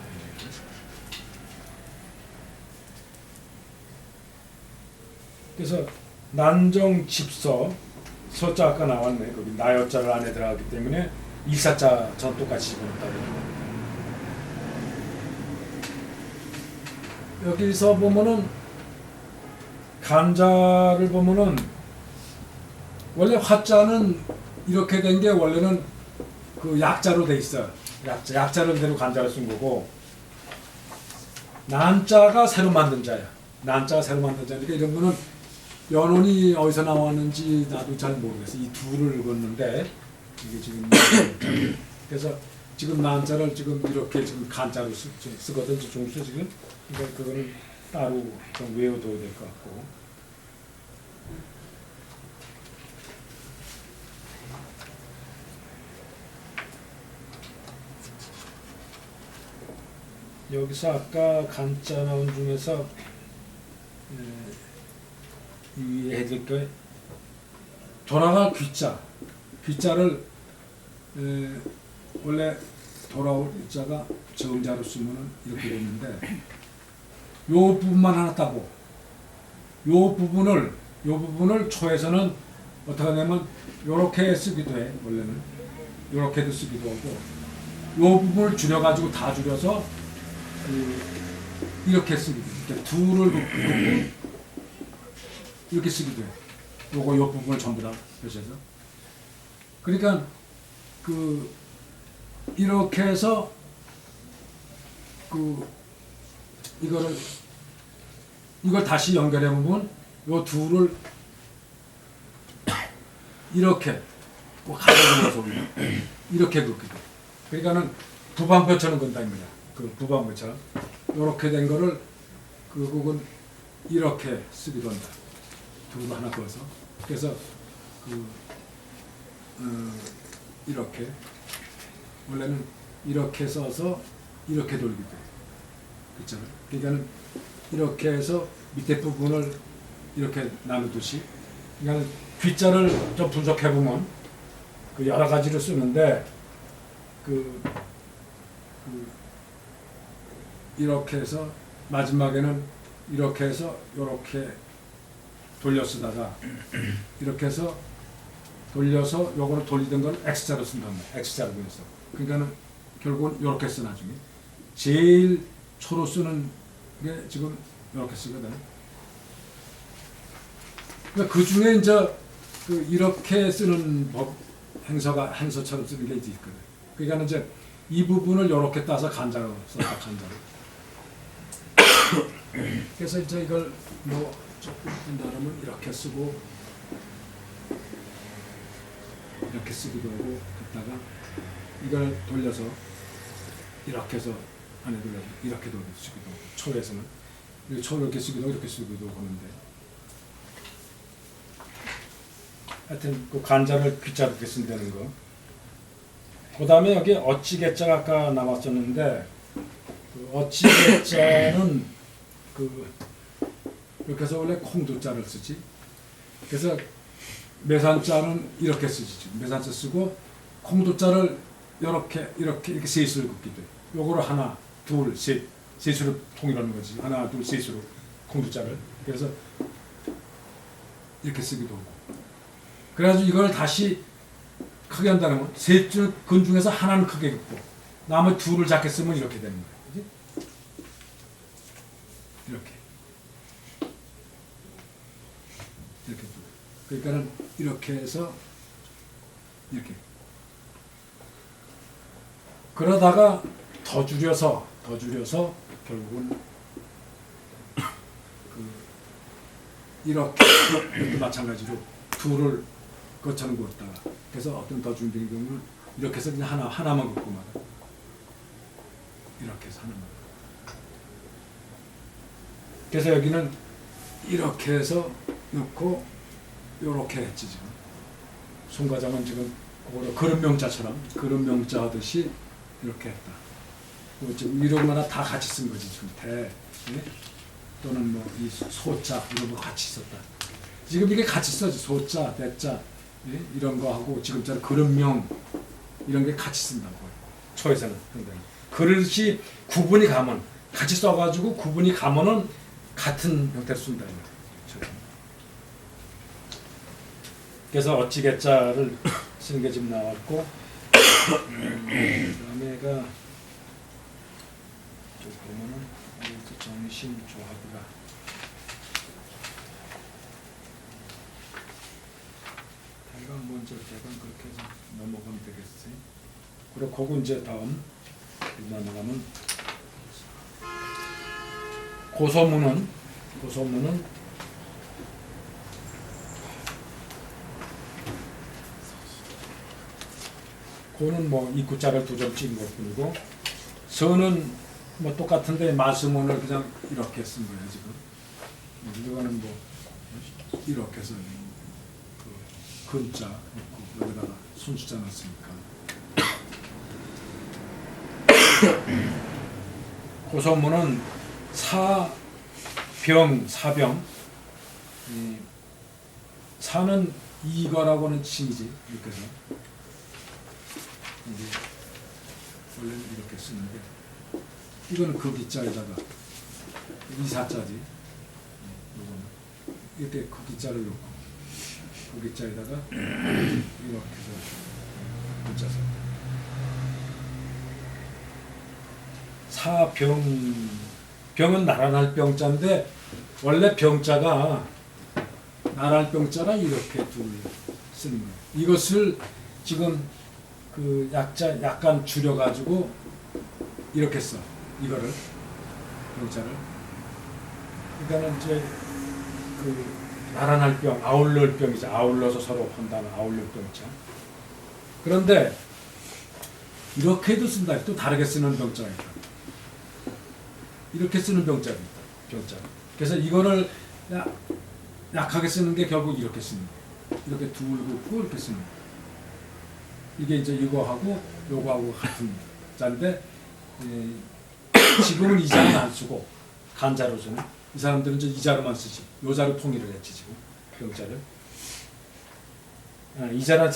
그래서 난정 집서 서자 아까 나왔네. 거기 나여자를 안에 들어가기 때문에 이사자 전 똑같이 집어넣었다고. 여기서 보면은 간자를 보면은 원래 화자는 이렇게 된 게 원래는 그 약자로 돼 있어. 약자를 대로 간자를 쓴 거고 난자가 새로 만든 자야. 난자가 새로 만든 자니까 이런 거는 연원이 어디서 나왔는지 나도 잘 모르겠어. 이 둘을 읽었는데 이게 지금 그래서 지금 난자를 지금 이렇게 지금 간자로 쓰거든 중수 지금. 그러니까 그거는 따로 좀 외워둬야 될 것 같고. 여기서 아까 간자 나온 중에서 이해해드릴 게 돌아갈 귀자를 원래 돌아올 귀자가 정자로 쓰면은 이렇게 되는데 요 부분만 하나 따고 요 부분을 초에서는 어떻게 하냐면 요렇게 쓰기도 해. 원래는 요렇게도 쓰기도 하고 요 부분을 줄여가지고 다 줄여서 이렇게 쓰기도 해. 이렇게 둘을 놓고 이렇게 쓰기도 해. 요거 요 부분을 전부 다 표시해서. 그러니까 이렇게 해서 이걸 다시 연결해 보면 요 둘을 이렇게 꼭 가져서 이렇게 긋기도. 그러니까는 부방표처럼 건다 입니다. 그 부방표처럼 이렇게 된 거를 그건 이렇게 쓰기도 한다. 둘을 하나 그어서 그래서 이렇게 원래는 이렇게 써서 이렇게 돌리게 돼. 그렇잖아요. 그러니까는 이렇게 해서 밑에 부분을 이렇게 나누듯이. 그러니까 귀자를 좀 분석해 보면 그 여러 가지를 쓰는데 이렇게 해서 마지막에는 이렇게 해서 이렇게 돌려 쓰다가 이렇게 해서 돌려서 요거를 돌리던 걸 X자로 쓴단 말이야. X자로 그려서. 그러니까는 결국은 이렇게 써 나중에. 제일 초로 쓰는 게 지금 이렇게 쓰거든. 그러니까 그 중에 이제 이렇게 쓰는 행서처럼 쓰는 게 이제 있거든. 그러니까 이제 이 부분을 이렇게 따서 간자로 썼다, 간자로. 그래서 이제 이걸 뭐 조금 나누면 이렇게 쓰고 이렇게 쓰기도 하고 했다가 이걸 돌려서 이렇게 해서 안에 돌려서 이렇게 쓰기도 하고 초에서는 초를 이렇게 쓰기도 하고 이렇게 쓰기도 하는데 하여튼 그 간자를 귀자로 이렇게 쓴다는 거. 그 다음에 여기 어찌개자가 아까 나왔었는데 그 어찌개자는 이렇게 해서 원래 콩두자를 쓰지. 그래서 매산자는 이렇게 쓰지. 지금 매산자 쓰고 콩두자를 이렇게 셋을 긋기도 해. 요거를 하나, 둘, 셋으로 통일하는 거지. 하나, 둘, 셋으로 콩두자를. 그래서 이렇게 쓰기도 하고. 그래가지고 이걸 다시 크게 한다면 셋 줄 근 중에서 하나는 크게 긋고 나머지 둘을 작게 쓰면 이렇게 되는 거야. 그치? 이렇게. 그러니까는 이렇게 해서 이렇게. 그러다가 더 줄여서 결국은 이렇게 이것도 마찬가지로 둘을 것처럼 그었다가 그래서 어떤 더 준비된 경우는 이렇게 해서 그냥 하나만 긋고 막 이렇게 해서 하나만. 그래서 여기는 이렇게 해서 넣고 요렇게 했지 지금. 송과장은 지금 그거를 그릇명자 하듯이 이렇게 했다. 지금 이런 거나 다 같이 쓴 거지 지금 네? 또는 뭐 이 소자 이런 거 같이 썼다. 지금 이게 같이 써지. 소자, 대자 예? 이런 거 하고 지금처럼 그릇명 이런 게 같이 쓴다고. 초에서는 상당히 그릇이 구분이 가면 같이 써가지고 구분이 가면은 같은 형태로 쓴다. 그래서 어찌개자를 쓰는 게 지금 나왔고 그다음에가 저 보면은 정신조합이가 대강 먼저 대강 그렇게 해서 넘어가면 되겠어요. 그리고 그거 이제 다음 넘어가면 고소문은 고는 뭐 입구자를 두 점 찍은 것뿐이고 서는 뭐 똑같은데 마스문을 그냥 이렇게 쓴 거예요 지금. 이거는 뭐 이렇게 해서 그 근자 넣고 여기다가 순수자 넣었으니까. 고소문은 사병 사는 이거라고는 칭이지 이렇게 해서 이제 원래는 이렇게 쓰는데 이거는 그 기자에다가 이사자지. 이거는 이때 그 기자를 넣고 그 기자에다가 이렇게 해서 문자 써. 병은 나란할 병자인데 원래 병자가 나란할 병자라 이렇게 둘 쓰는 거예요. 이것을 지금 그 약자 약간 줄여가지고 이렇게 써. 이거를 병자를. 그러니까는 이제 그 나란할 병, 아울러 병이죠. 아울러서 서로 한다는 아울러 병자. 그런데 이렇게도 쓴다. 또 다르게 쓰는 병자가 있다. 이렇게 쓰는 병자가 있다. 병자. 그래서 이거를 약하게 쓰는 게 결국 이렇게 쓰는 거예요. 이렇게 둘 긋고 이렇게 쓰는 거예요. 이게 이제 이거하고 요거하고 같은 자인데 지금은 이자는 안 쓰고 간자로서는 이 사람들은 이제 이자로만 쓰지. 요자로 통일을 했지 지금 병자를. 이자로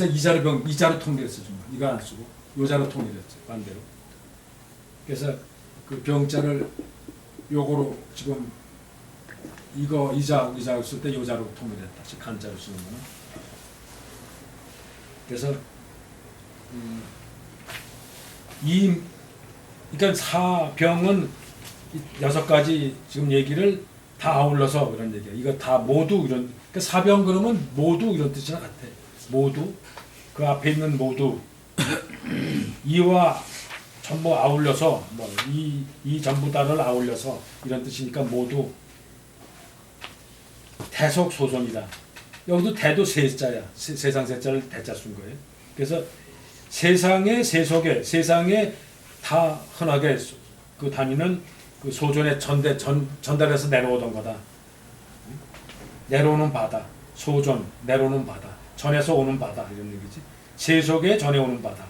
통일했어 지금. 이거 안 쓰고 요자로 통일했지 반대로. 그래서 그 병자를 요거로 지금 이거 이자 쓸 때 요자로 통일했다. 즉 간자로 쓰는 거는. 그래서 그러니까 사병은 6가지 지금 얘기를 다 아울러서 그런 얘기야. 이거 다 모두 이런. 그러니까 사병 그러면 모두 이런 뜻이랑 같아. 모두 그 앞에 있는 모두 이와 전부 아울러서 뭐 이 전부 다를 아울려서 이런 뜻이니까 모두 대속소손이다. 여기도 대도 세자야. 세상 세자를 대자 쓴 거예요. 그래서 세상의 세속에 세상에 다 흔하게 그 다니는 그 소존의 전달해서 내려오던 거다. 내려오는 바다. 소존 내려오는 바다. 전에서 오는 바다 이런 얘기지. 세속에 전해오는 바다.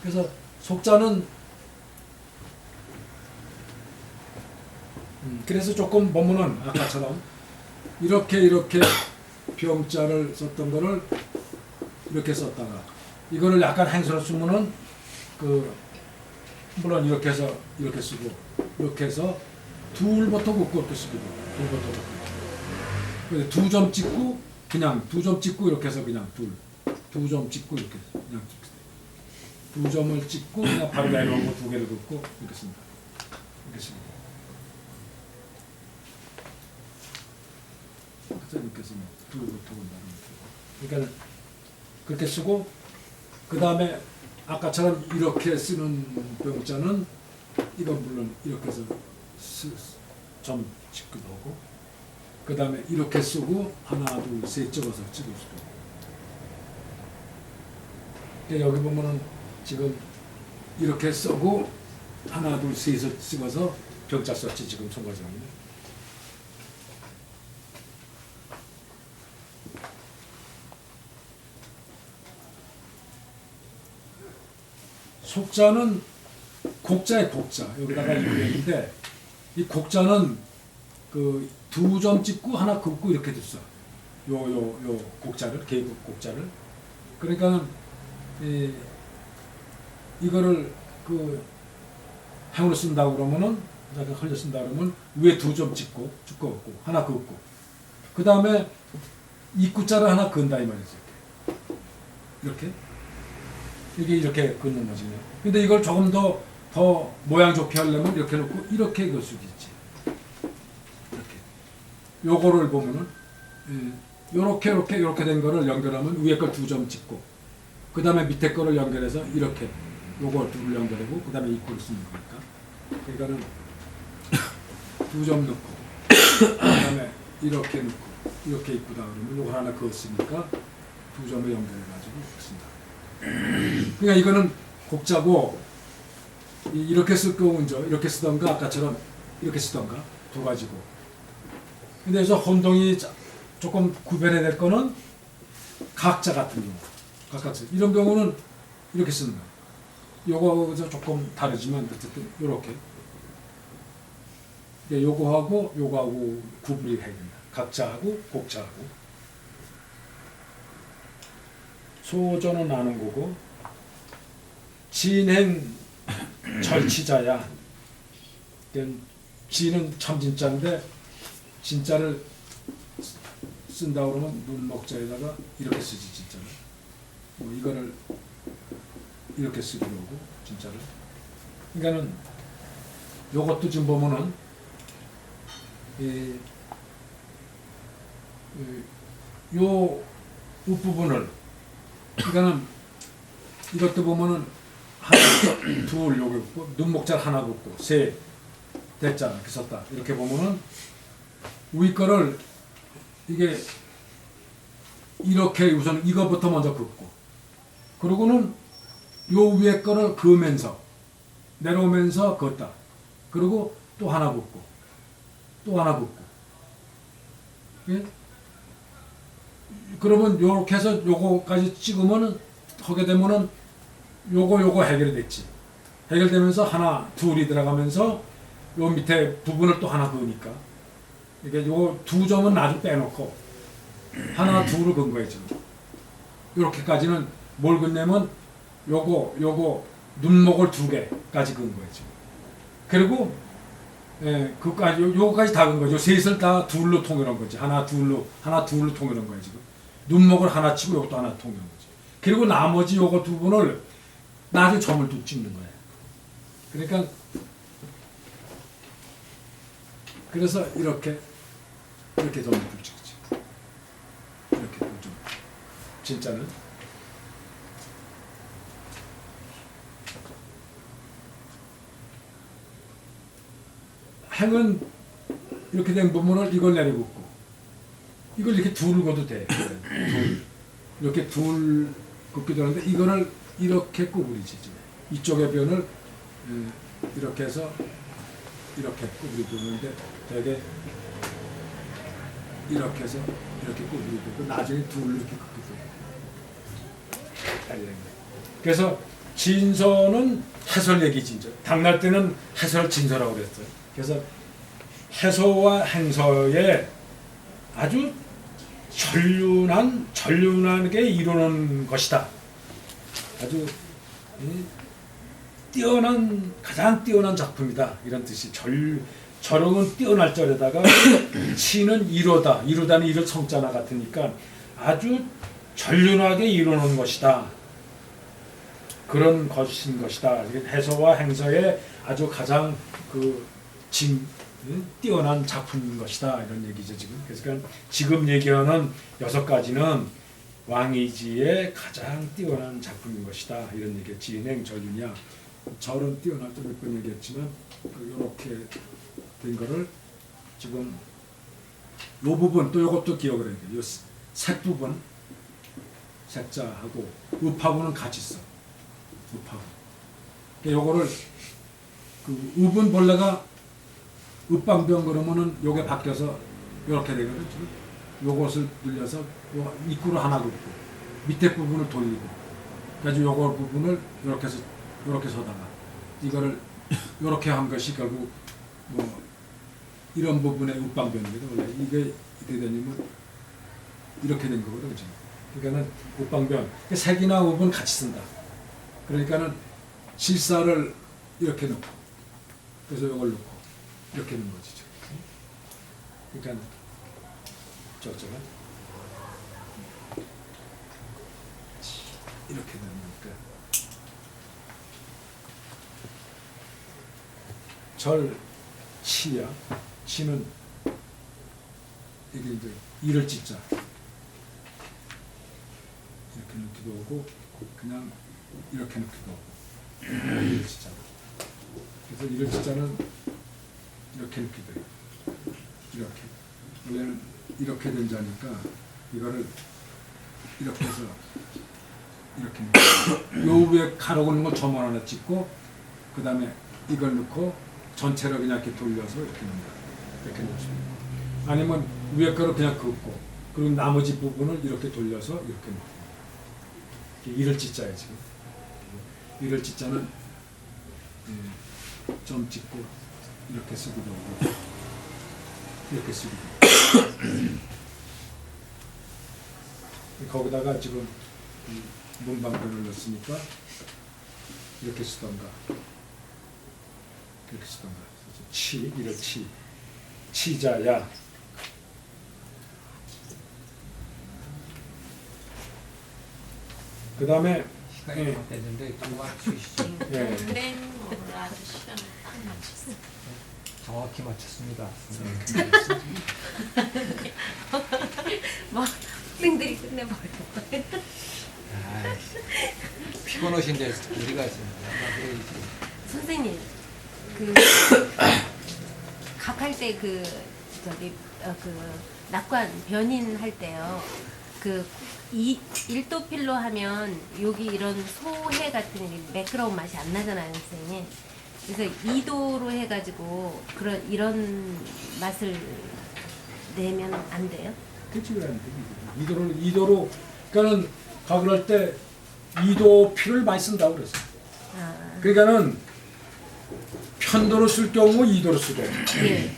그래서 속자는 그래서 조금 보면은 아까처럼 이렇게 병자를 썼던 거를 이렇게 썼다가 이거를 약간 행수로 쓰면은 그 물론 이렇게 해서 이렇게 쓰고 이렇게 해서 둘부터 긋고 이렇게 쓰기도 둘부터 긋고 2점 찍고 그냥 2점 찍고 이렇게 해서 그냥 2점 찍고 이렇게 그냥 2점을 찍고 그냥 바로 내려오고 2개를 긋고 이렇게 씁니다. 이렇게 씁니다. 이렇게 쓰면 둘부터 긋는다. 그러니까 그렇게 쓰고 그 다음에 아까처럼 이렇게 쓰는 병자는 이건 물론 이렇게 해서 점 찍기도 하고 그 다음에 이렇게 쓰고 하나 둘 셋 찍어서 찍을 수도 있고 여기 보면은 지금 이렇게 쓰고 하나 둘 셋을 찍어서 병자 썼지 지금 총괄장님. 속자는 곡자의 곡자 여기다가 이거 했는데 이 곡자는 그 2점 찍고 하나 긋고 이렇게 됐어. 요 곡자를, 계급 곡자를. 그러니까 이거를 그 행으로 쓴다 그러면은, 내가 흘려 쓴다 그러면 위에 2점 찍고 쭉 긋고 하나 긋고 그 다음에 입구자를 하나 그은다 이 말이지. 이렇게 이게 이렇게 긋는 거지. 근데 이걸 조금 더 모양 좋게 하려면 이렇게 놓고 이렇게 그을 수도 있지. 이렇게 요거를 보면은 요렇게 된 거를 연결하면 위에 걸 2점 찍고 그 다음에 밑에 거를 연결해서 이렇게 요걸 둘을 연결하고 그 다음에 입구를 쓰는 거니까. 그러니까는 2점 넣고 그 다음에 이렇게 넣고 이렇게 입구다 그러면 요걸 하나 그었으니까 2점을 연결해가지고 쓴다. 그러니까 이거는 곡자고 이렇게 쓸 경우는 이렇게 쓰던가 아까처럼 이렇게 쓰던가 두 가지고. 근데 여기서 혼동이 조금 구별해야 될 거는 각자 같은 경우. 각각서 이런 경우는 이렇게 쓰는 거야. 요거가 조금 다르지만 어쨌든 요렇게. 요거하고 구분이 해야 된다. 각자하고 곡자하고. 소조는 아는 거고 진행 절치자야. 진은 참 진짜인데 진짜를 쓴다 그러면 눈먹자에다가 이렇게 쓰지 진짜를. 뭐 이거를 이렇게 쓰기로 하고 진짜를. 그러니까는 요것도 지금 보면은 요 윗부분을 그러니까는 이것도 보면은 하나, 둘 요거 있고 눈목자 하나 긋고 세 대자 이렇게 썼다. 이렇게 보면은 위 거를 이게 이렇게 우선 이거부터 먼저 긋고 그러고는 요 위에 거를 그으면서 내려오면서 긋다. 그리고 또 하나 긋고 또 하나 긋고. 예? 그러면 요렇게 해서 요거까지 찍으면은 하게 되면은 요거 해결이 됐지. 해결되면서 하나 둘이 들어가면서 요 밑에 부분을 또 하나 그으니까 이게 요 2점은 나중 빼놓고 하나 둘을 그은 거예요. 요렇게까지는 뭘 그냐면 요거 눈목을 2개까지 그은 거예요. 그리고 그까지 요거까지 다 그은 거죠. 셋을 다 둘로 통일한 거지. 하나 둘로 통일한 거예요. 지금 눈목을 하나 치고 요것도 하나 통일한 거지. 그리고 나머지 요거 2분을 나중에 점을 또 찍는 거예요. 그러니까 그래서 이렇게 점을 또 찍지. 이렇게 좀 진짜는 행은 이렇게 된 부분을 이걸 내려붙고 이걸 이렇게 둘을 긋어도 돼. 이렇게 둘 긋기도 하는데 이거를 이렇게 구부리지. 이쪽의 변을 이렇게 해서 이렇게 구부리고 있는데 되게 이렇게 해서 이렇게 구부리고 나중에 둘로 이렇게 긋기도 해. 그래서 진서는 해설 얘기 진저. 당날 때는 해설 진서라고 그랬어요. 그래서 해소와 행서에 아주 전륜하게 이루는 것이다. 아주 가장 뛰어난 작품이다. 이런 뜻이. 절흥은 뛰어날 절에다가 치는 이루다는 이를 성자나 같으니까 아주 전륜하게 이루는 것이다. 그런 것인 것이다. 해소와 행서에 아주 가장 뛰어난 작품인 것이다. 이런 얘기죠 지금. 그래서 지금 얘기하는 6가지는 왕이지의 가장 뛰어난 작품인 것이다. 이런 얘기예요. 진행, 전륜이야. 절은 뛰어날 때 몇 번 얘기했지만 이렇게 된 거를 지금 요 부분 또 요것도 기억을 해야 돼요. 요 색 부분, 색자하고 읍하고는 같이 써. 읍하고. 요거를 읍은 본래가 읍방병 그러면은 요게 바뀌어서 요렇게 되거든. 요것을 늘려서 요 입구를 하나 긋고 밑에 부분을 돌리고 그래서 요거 부분을 요렇게 서다가 이거를 요렇게 한 것이 결국 뭐 이런 부분의 웃방변입니다. 원래 이게 어떻게 되냐면 이렇게 된 거거든요. 그죠? 그러니까는 웃방변, 색이나 읍은 같이 쓴다. 그러니까는 실사를 이렇게 넣고, 그래서 이걸 넣고 이렇게 넣는 거지. 그러니까 저쪽은 이렇게 되는 거니까 절 치야. 치는 이게 이제 이를 찢자 이렇게 넣기도 하고 그냥 이렇게 넣기도 하고 이를 찢자. 그래서 이를 찢자는 이렇게 넣기도 해요. 이렇게 원래는 이렇게 된 자니까 이거를 이렇게 해서 이렇게 넣고 요 위에 가로 긋는 거 점원 하나 찍고 그 다음에 이걸 넣고 전체를 그냥 이렇게 돌려서 이렇게 넣는다. 이렇게 넣습니다. 아니면 위에 거를 그냥 긋고 그리고 나머지 부분을 이렇게 돌려서 이렇게 넣고 이를 찢자예요 지금. 이를 찢자는 점 찍고 이렇게 쓰기도 하고 이렇게 쓰기도 하고 거기다가 지금 문방구를 넣었으니까 이렇게 쓰던가 이렇게 쓰던가 치, 이를 치 치자야 그 다음에 시간이 다 됐는데 그만 주시죠. 예. 아주 시간을 딱 맞췄어. 정확히 맞췄습니다. 막 학생들이 끝내버려. 피곤하신데 우리가 있습니다. 선생님, 그 각할 때 그 저기 그 낙관 변인 할 때요. 그 일도필로 하면 여기 이런 소해 같은 매끄러운 맛이 안 나잖아요, 선생님. 그래서 2도로 해가지고 그런 이런 맛을 내면 안 돼요? 그치 왜안 돼? 2도로 그러니까는 각을 할 때 2도 피를 많이 쓴다고 그랬어. 아, 그러니까는 편도로 쓸 경우 2도로 쓰고 예.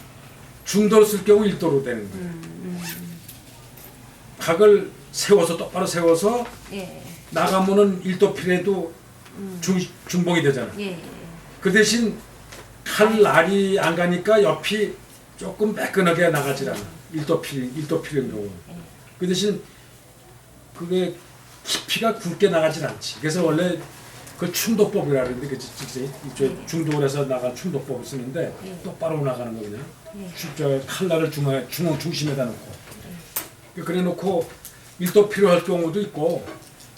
중도로 쓸 경우 1도로 되는 거예요. 각을 세워서 똑바로 세워서 예. 나가면은 1도 필에도 중봉이 되잖아. 예. 그 대신 칼 날이 안 가니까 옆이 조금 매끈하게 나가질 않아. 1도 필인 경우. 그 대신 그게 깊이가 굵게 나가질 않지. 그래서 원래 그 충도법이라 그러는데 그치 중도를 해서 나간 충도법을 쓰는데 예. 똑바로 나가는 거 그냥. 예. 저 칼날을 중심에다 놓고. 그래 놓고 1도 필을 할 경우도 있고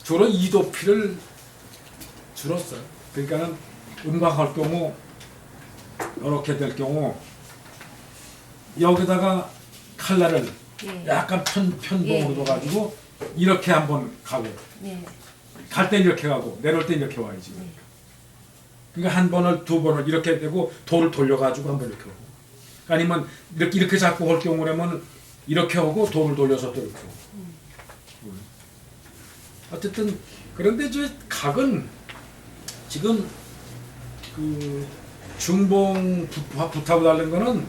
주로 2도 필을 줄었어요. 그러니까는 음각할 경우 이렇게 될 경우 여기다가 칼날을 예. 약간 편봉으로 둬가지고 이렇게 한번 가고 예. 갈 땐 이렇게 가고 내려올 땐 이렇게 와야지. 그러니까 한 번을 두 번을 이렇게 되고 돌을 돌려가지고 한번 이렇게 오고 아니면 이렇게 잡고 할 경우라면 이렇게 하고 돌을 돌려서 또 이렇게 오고. 어쨌든 그런데 저 각은 지금 그 중봉 부타고 다른 거는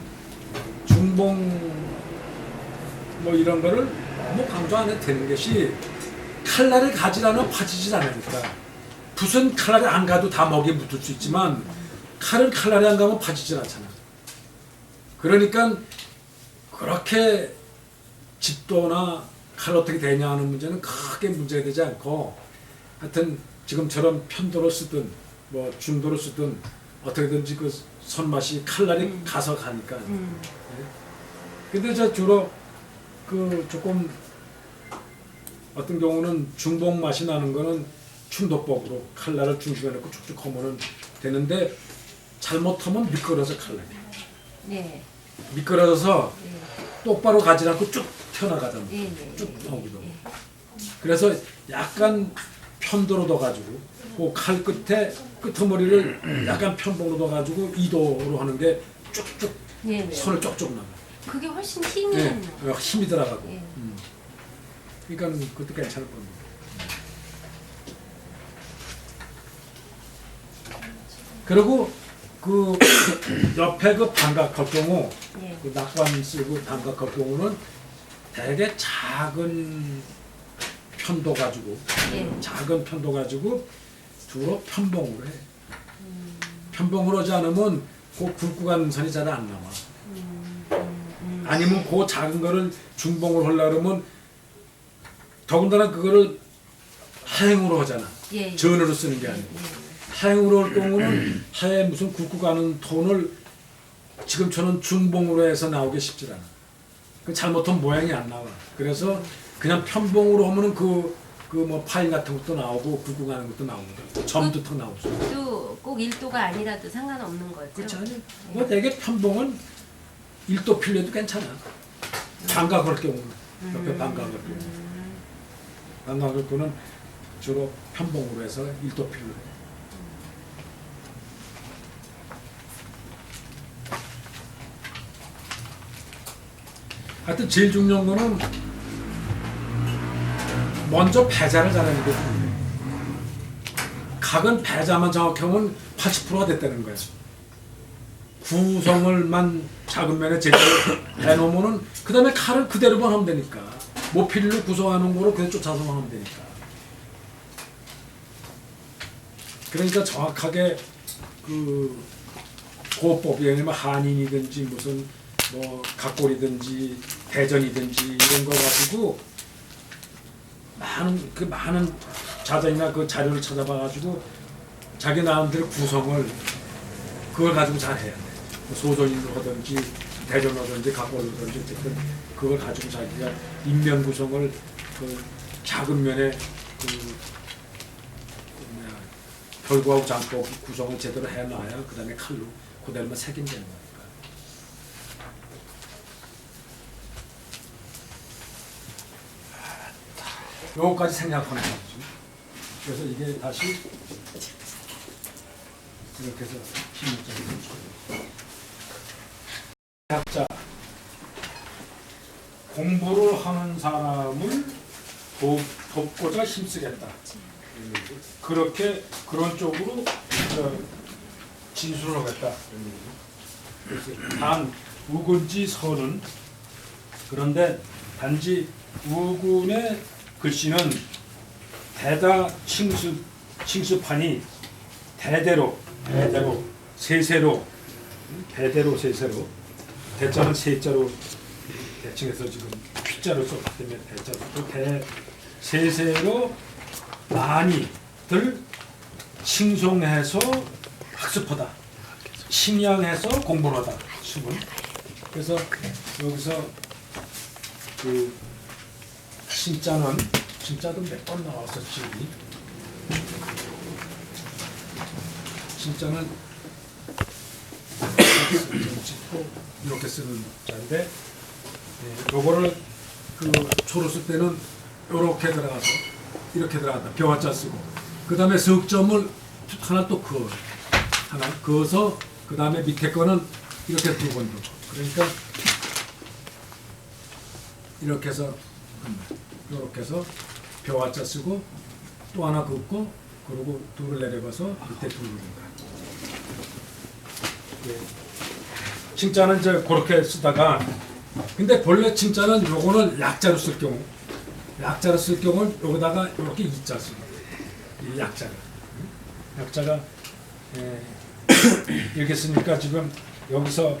중봉 뭐 이런 거를 너무 강조 안 해도 되는 것이 칼날을 가지라면 파지질 않으니까 붓은 칼날에 안 가도 다 먹이에 묻을 수 있지만 칼은 칼날에 안 가면 파지질 않잖아. 그러니까 그렇게 집도나 칼 어떻게 되냐 하는 문제는 크게 문제가 되지 않고 하여튼 지금처럼 편도로 쓰든 뭐 중도로 쓰든 어떻게든지 그 손맛이 칼날이 가서 가니까. 근데 저 주로 그 조금 어떤 경우는 중복 맛이 나는 거는 충도법으로 칼날을 중심에 놓고 쭉쭉 하면은 되는데 잘못하면 미끄러져 칼날이. 네. 미끄러져서 예. 똑바로 가지 않고 쭉 튀어나가잖아. 예. 예. 쭉 나오기도. 예. 그래서 약간 편도로 둬가지고 그 칼 끝에 끄트머리를 약간 편봉으로 둬가지고 2도로 하는 게 쭉쭉 예. 예. 손을 쪽쪽 나가. 그게 훨씬 힘이 네, 있는 힘이 들어가고. 예. 그러니까 그것도 괜찮을 겁니다. 그리고 그 옆에 그 반각할 경우 예. 그 낙관 쓰고 반각할 경우는 되게 작은 편도 가지고 예. 작은 편도 가지고 주로 편봉으로 해. 편봉으로 하지 않으면 그 굵고 가는 선이 잘 안 나와. 아니면 그 작은 거를 중봉으로 하려고 그러면 더군다나 그거를 하행으로 하잖아. 예. 전으로 쓰는 게 아니고. 하행으로 할 경우는 하에 무슨 굵고 가는 톤을 지금처럼 중봉으로 해서 나오기 쉽지 않아. 그 잘못하면 모양이 안 나와. 그래서 그냥 편봉으로 하면은 그 뭐 파일 같은 것도 나오고 굵고 가는 것도 나오거든. 점도 턱 나오고. 또꼭 1도가 아니라도 상관없는 거죠. 그렇지 않아요? 뭐 되게 편봉은 1도 필요해도 괜찮아. 반각할 경우는 옆에 반각할 경우. 반각할 경우는 주로 편봉으로 해서 1도 필요해. 하여튼 제일 중요한 거는 먼저 배자를 잘하는 거지. 각은 배자만 정확하면 80%가 됐다는 거야. 구성을만 작은 면에 제대로 해놓으면은 그 다음에 칼을 그대로만 하면 되니까 모필로 구성하는 거로 그냥 쫓아서만 하면 되니까. 그러니까 정확하게 그 고법이 아니면 한인이든지 무슨 뭐 각골이든지 대전이든지 이런 거 가지고 많은 자전이나 그 자료를 찾아봐가지고 자기 나름대로 구성을 그걸 가지고 잘 해야 돼. 소전인을 하든지 대전을 하든지 각골을 하든지 어쨌든 그걸 가지고 자기가 인면 구성을 그 작은 면에 별구하고 장법 구성을 제대로 해놔야 그 다음에 칼로 그대로만 새긴 되는 거니까. 요거까지 생략하는 거죠. 그래서 이게 다시 이렇게 해서 힘을 학자 공부를 하는 사람을 돕고자 힘쓰겠다. 그렇게 그런 쪽으로 진술을 하겠다. 단 우군지 서는 그런데 단지 우군의 글씨는 대다 칭수판이 대대로 세세로 대자는 세자로 대칭해서 지금 퀴자로 썼기 때문에 대자로 또 세세로 많이들 칭송해서 학습하다 칭양해서 공부를 하다 수분. 그래서 여기서 그 진짜도 몇 번 나왔었지. 진짜는 찍고 이렇게 쓰는 자인데, 요거를 그 초로 쓸 때는 요렇게 들어가서 이렇게 들어간다. 벼화자 쓰고 그 다음에 석점을 하나 또 그어 하나 그어서 그 다음에 밑에 거는 이렇게 두 번 더. 그러니까 이렇게 해서 이렇게 해서 벼화자 쓰고 또 하나 긋고 그리고 둘을 내려가서 밑에 둘을 긋는다. 칭자는 이제 그렇게 쓰다가 근데 본래 칭자는 요거는 약자로 쓸 경우는 여기다가 이렇게 이자 쓰고 이 약자가 이렇게 쓰니까 지금 여기서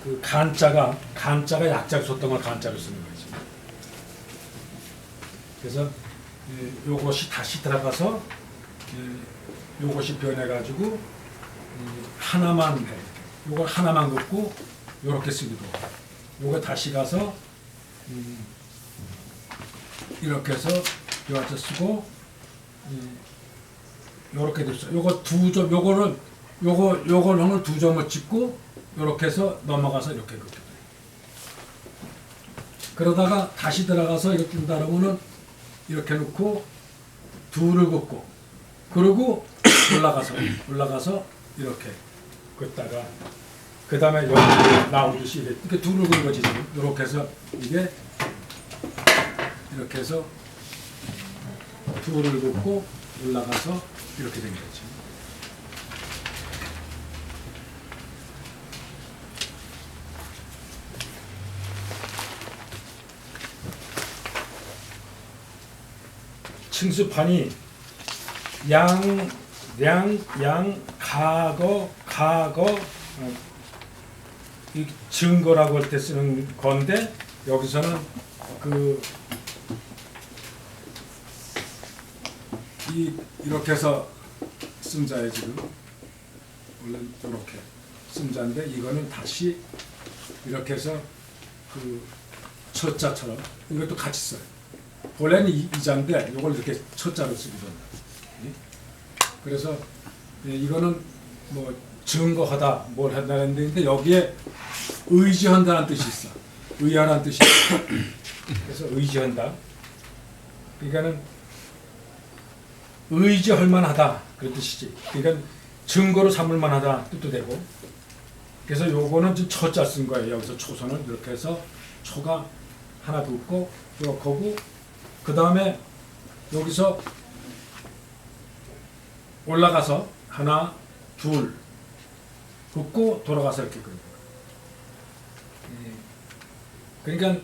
그 간자가 약자로 썼던 걸 간자로 쓰는 거지. 그래서 요것이 다시 들어가서 요것이 변해가지고 하나만 해. 요걸 하나만 긋고 요렇게 쓰기도 하고 요거 다시 가서 이렇게 해서 요한테 쓰고 요렇게 됐어. 요거 두 점 요걸 오늘 두 점을 찍고 요렇게 해서 넘어가서 이렇게 긋게 돼. 그러다가 다시 들어가서 이렇게 뜬다 그러면은 이렇게 놓고 둘을 긋고 그리고 올라가서 이렇게 긋다가 그 다음에 여기 나오듯이 이렇게 둘을 긋는 거지. 이렇게 해서 이게 이렇게 해서 둘을 긋고 올라가서 이렇게 된 거지. 층수판이 양, 가거, 이 증거라고 할 때 쓰는 건데 여기서는 이렇게 해서 승자에 지금 원래 이렇게 승자인데 이거는 다시 이렇게 해서 첫자처럼 이것도 같이 써요. 원래는 이자인데 이걸 이렇게 첫자로 쓰기도 합니다. 그래서 이거는 뭐 증거하다 뭘 한다는 데인데 여기에 의지한다는 뜻이 있어. 의하라는 뜻이 있어. 그래서 의지한다. 그러니까는 의지할 만하다 그런 뜻이지. 그러니까 증거로 삼을 만하다 뜻도 되고. 그래서 요거는 좀 초자 쓴 거예요. 여기서 초선을 이렇게 해서 초가 하나 긋고 이렇게 하고 그 다음에 여기서 올라가서 하나 둘 긋고 돌아가서 이렇게 긋는 거예요. 그러니까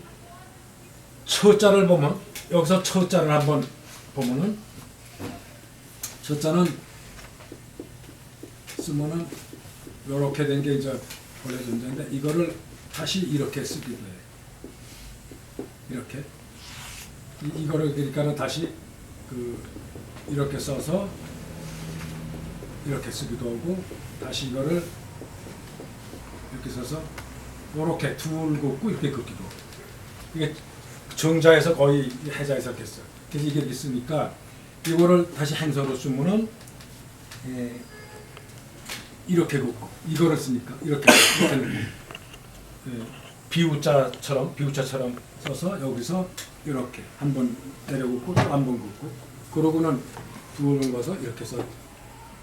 초자를 보면 여기서 초자를 한번 보면은 초자는 쓰면은 이렇게 된 게 이제 원래 존재인데 이거를 다시 이렇게 쓰기도 해요. 이렇게 이거를 그러니까는 다시 이렇게 써서 이렇게 쓰기도 하고 다시 이거를 이렇게 써서 이렇게 둘 긋고 이렇게 긋기도 하고 이게 정자에서 거의 해자에서 이렇게 써요. 그래서 이게 이렇게 쓰니까 이거를 다시 행서로 쓰면은 이렇게 긋고 이거를 쓰니까 이렇게 비우자처럼 써서 여기서 이렇게 한 번 내려 긋고 또 한 번 긋고 그러고는 둘을 긋어서 이렇게 써.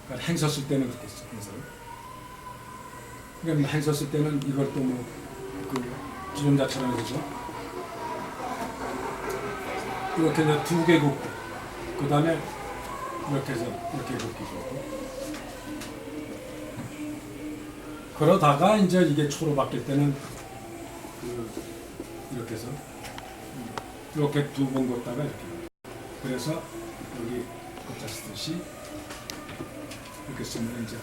그러니까 행서 쓸 때는 그렇게 써. 그러니까 행서 쓸 때는 이걸 또 기존자처럼 해서 이렇게 해서 두 개 긋고 그 다음에 이렇게 해서 이렇게 긋기고 그러다가 이제 이게 초로 바뀔 때는 이렇게 해서 이렇게 두 번 긋다가 이렇게 그래서 여기 긋자 쓰듯이 이렇게 쓰면 이제